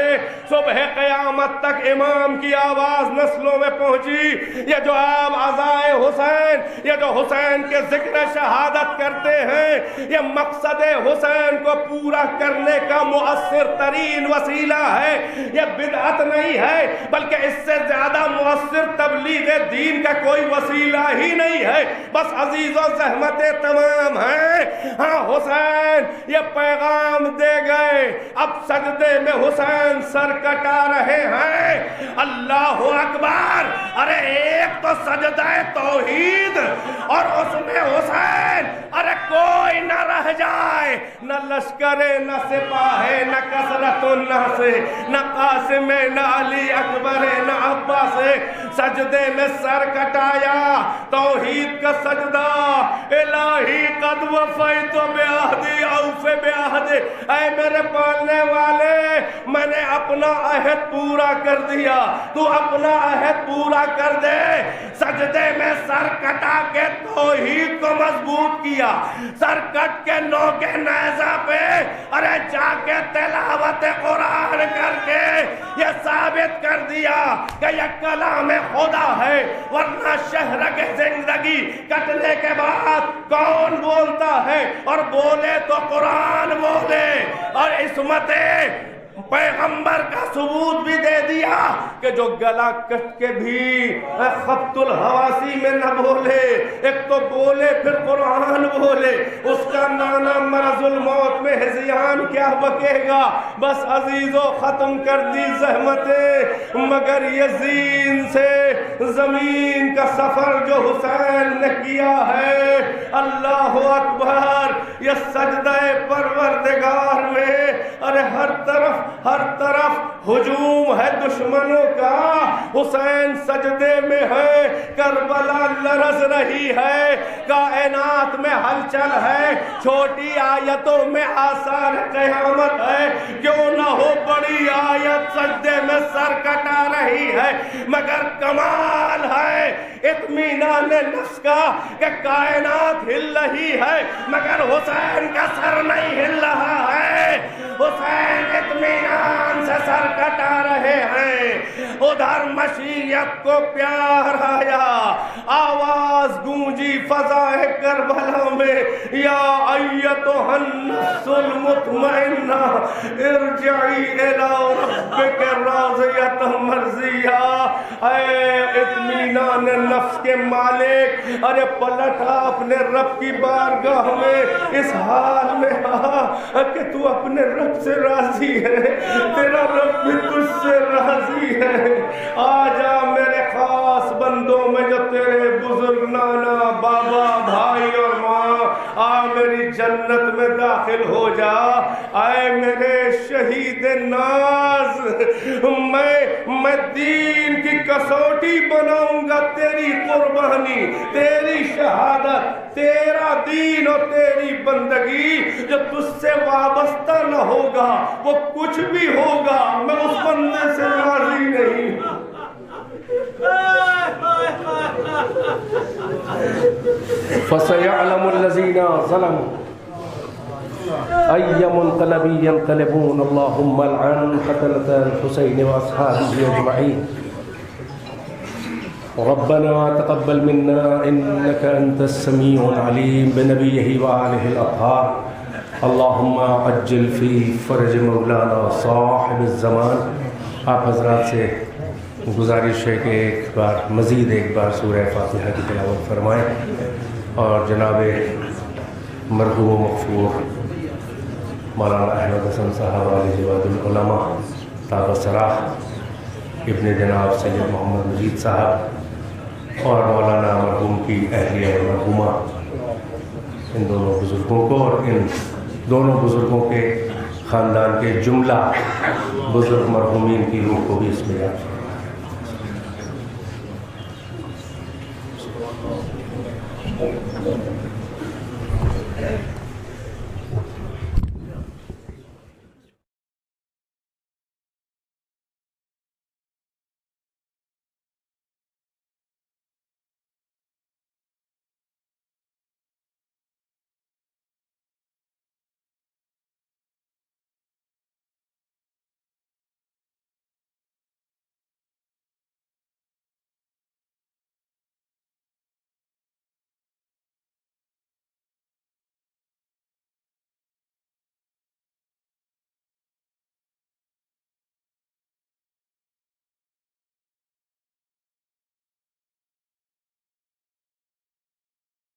صبح قیامت تک امام کی آواز نسلوں میں پہنچی. یہ جو آپ عزائے حسین یہ جو حسین کے ذکر شہادت کرتے ہیں یہ مقصد حسین کو پورا کرنے کا مؤثر ترین وسیلہ ہے. یہ بدعت نہیں ہے بلکہ اس سے زیادہ مؤثر تبلیغ دین کا کوئی وسیلہ ہی نہیں ہے. بس عزیز و زحمت تمام ہیں. ہاں حسین یہ پیغام دے گئے. اب سجدے میں حسین سر کٹا رہے ہیں. اللہ اکبر. ارے ایک تو سجدہ توحید اور اس میں حسین. ارے کوئی نہ رہ جائے نہ لشکر نہ سپاہ نہ کثرت الناس نہ قاسم نہ علی اکبر نہ عباس. سجدے میں سر کٹایا توحید کا سجدہ. الہی قد وفیت بعہدی اوف بعہدی. اے میرے پالنے والے میں نے اپنا عہد پورا کر دیا تو اپنا عہد پورا کر دے. سجدے میں سر کٹا کے توحید کو مضبوط کیا. سر کٹ کے نوکے نیزہ پہ ارے جا کے تلاوت قرآن کر کے یہ ثابت کر دیا کہ یہ کلام خدا ہے. ورنہ شہر کے زندگی کٹنے کے بعد کون بولتا ہے اور بولے تو قرآن بولے. اور عصمت پیغمبر کا ثبوت بھی دے دیا کہ جو گلا کٹ کے بھی خبط الحواسی میں نہ بولے ایک تو بولے پھر قرآن بولے. اس کا نانا مرض الموت میں ہذیان کیا بکے گا. بس عزیزو ختم کر دی زحمتیں مگر یزین سے زمین کا سفر جو حسین نے کیا ہے. اللہ اکبر. یہ سجدہ پروردگار میں ارے ہر طرف ہجوم ہے دشمنوں کا. حسین سجدے میں ہے. کربلا لرز رہی ہے. کائنات میں ہلچل ہے. چھوٹی آیتوں میں آثار قیامت ہے. کیوں نہ ہو بڑی آیت سجدے میں سر کٹا رہی ہے. مگر کمال ہے اطمینان نفس کا کہ کائنات ہل رہی ہے مگر حسین کا سر نہیں ہل رہا ہے. حسین اطمینان سے سر کٹا رہے ہیں. ادھر مشیت کو پیار آیا. آواز گونجی فضائے کربلا میں یا ایتھا النفس المطمئنہ ارجعی الی ربک راضیۃ مرضیہ. اے اطمینان نفس کے مالک ارے پلٹا اپنے رب کی بارگاہ میں اس حال میں کہ تو اپنے رب سے راضی ہے. تیرا رب بھی تجھ سے راضی ہے. آ جا میرے خاص بندوں میں جو تیرے بزرگ نانا بابا بھائی اور ماں آ میری جنت میں داخل ہو جا. اے میرے شہید ناز میں دین کی کسوٹی بناؤں گا. تیری قربانی تیری شہادت تیرا دین اور تیری بندگی جو تجھ سے وابستہ نہ ہوگا وہ کچھ بھی ہوگا میں اس بندے سے راضی نہیں. فَسَيَعْلَمُ الَّذِينَ ظَلَمُوا أَيَّ مُنْقَلَبٍ يَنْقَلِبُونَ اللَّهُمَّ الْعَنْ قَتَلَةَ الْحُسَيْنِ وَأَصْحَابِهِ أَجْمَعِينَ. ربنا تقبل منا إنك أنت السميع العليم بنبيه وآله الأطهار. اللهم عجل في فرج مولانا صاحب الزمان. آپ حضرات سے گزارش ہے کہ ایک بار مزید ایک بار سورہ فاتحہ کی تلاوت فرمائیں. اور جناب مرحوم و مغفور مولانا احمد حسن صاحب علیہ جواد العلماء تابع سراح ابن جناب سید محمد مجید صاحب اور مولانا مرحوم کی اہلیہ مرحومہ، ان دونوں بزرگوں کو اور ان دونوں بزرگوں کے خاندان کے جملہ بزرگ مرحومین کی روح کو بھی اس میں یاد فرمائیں۔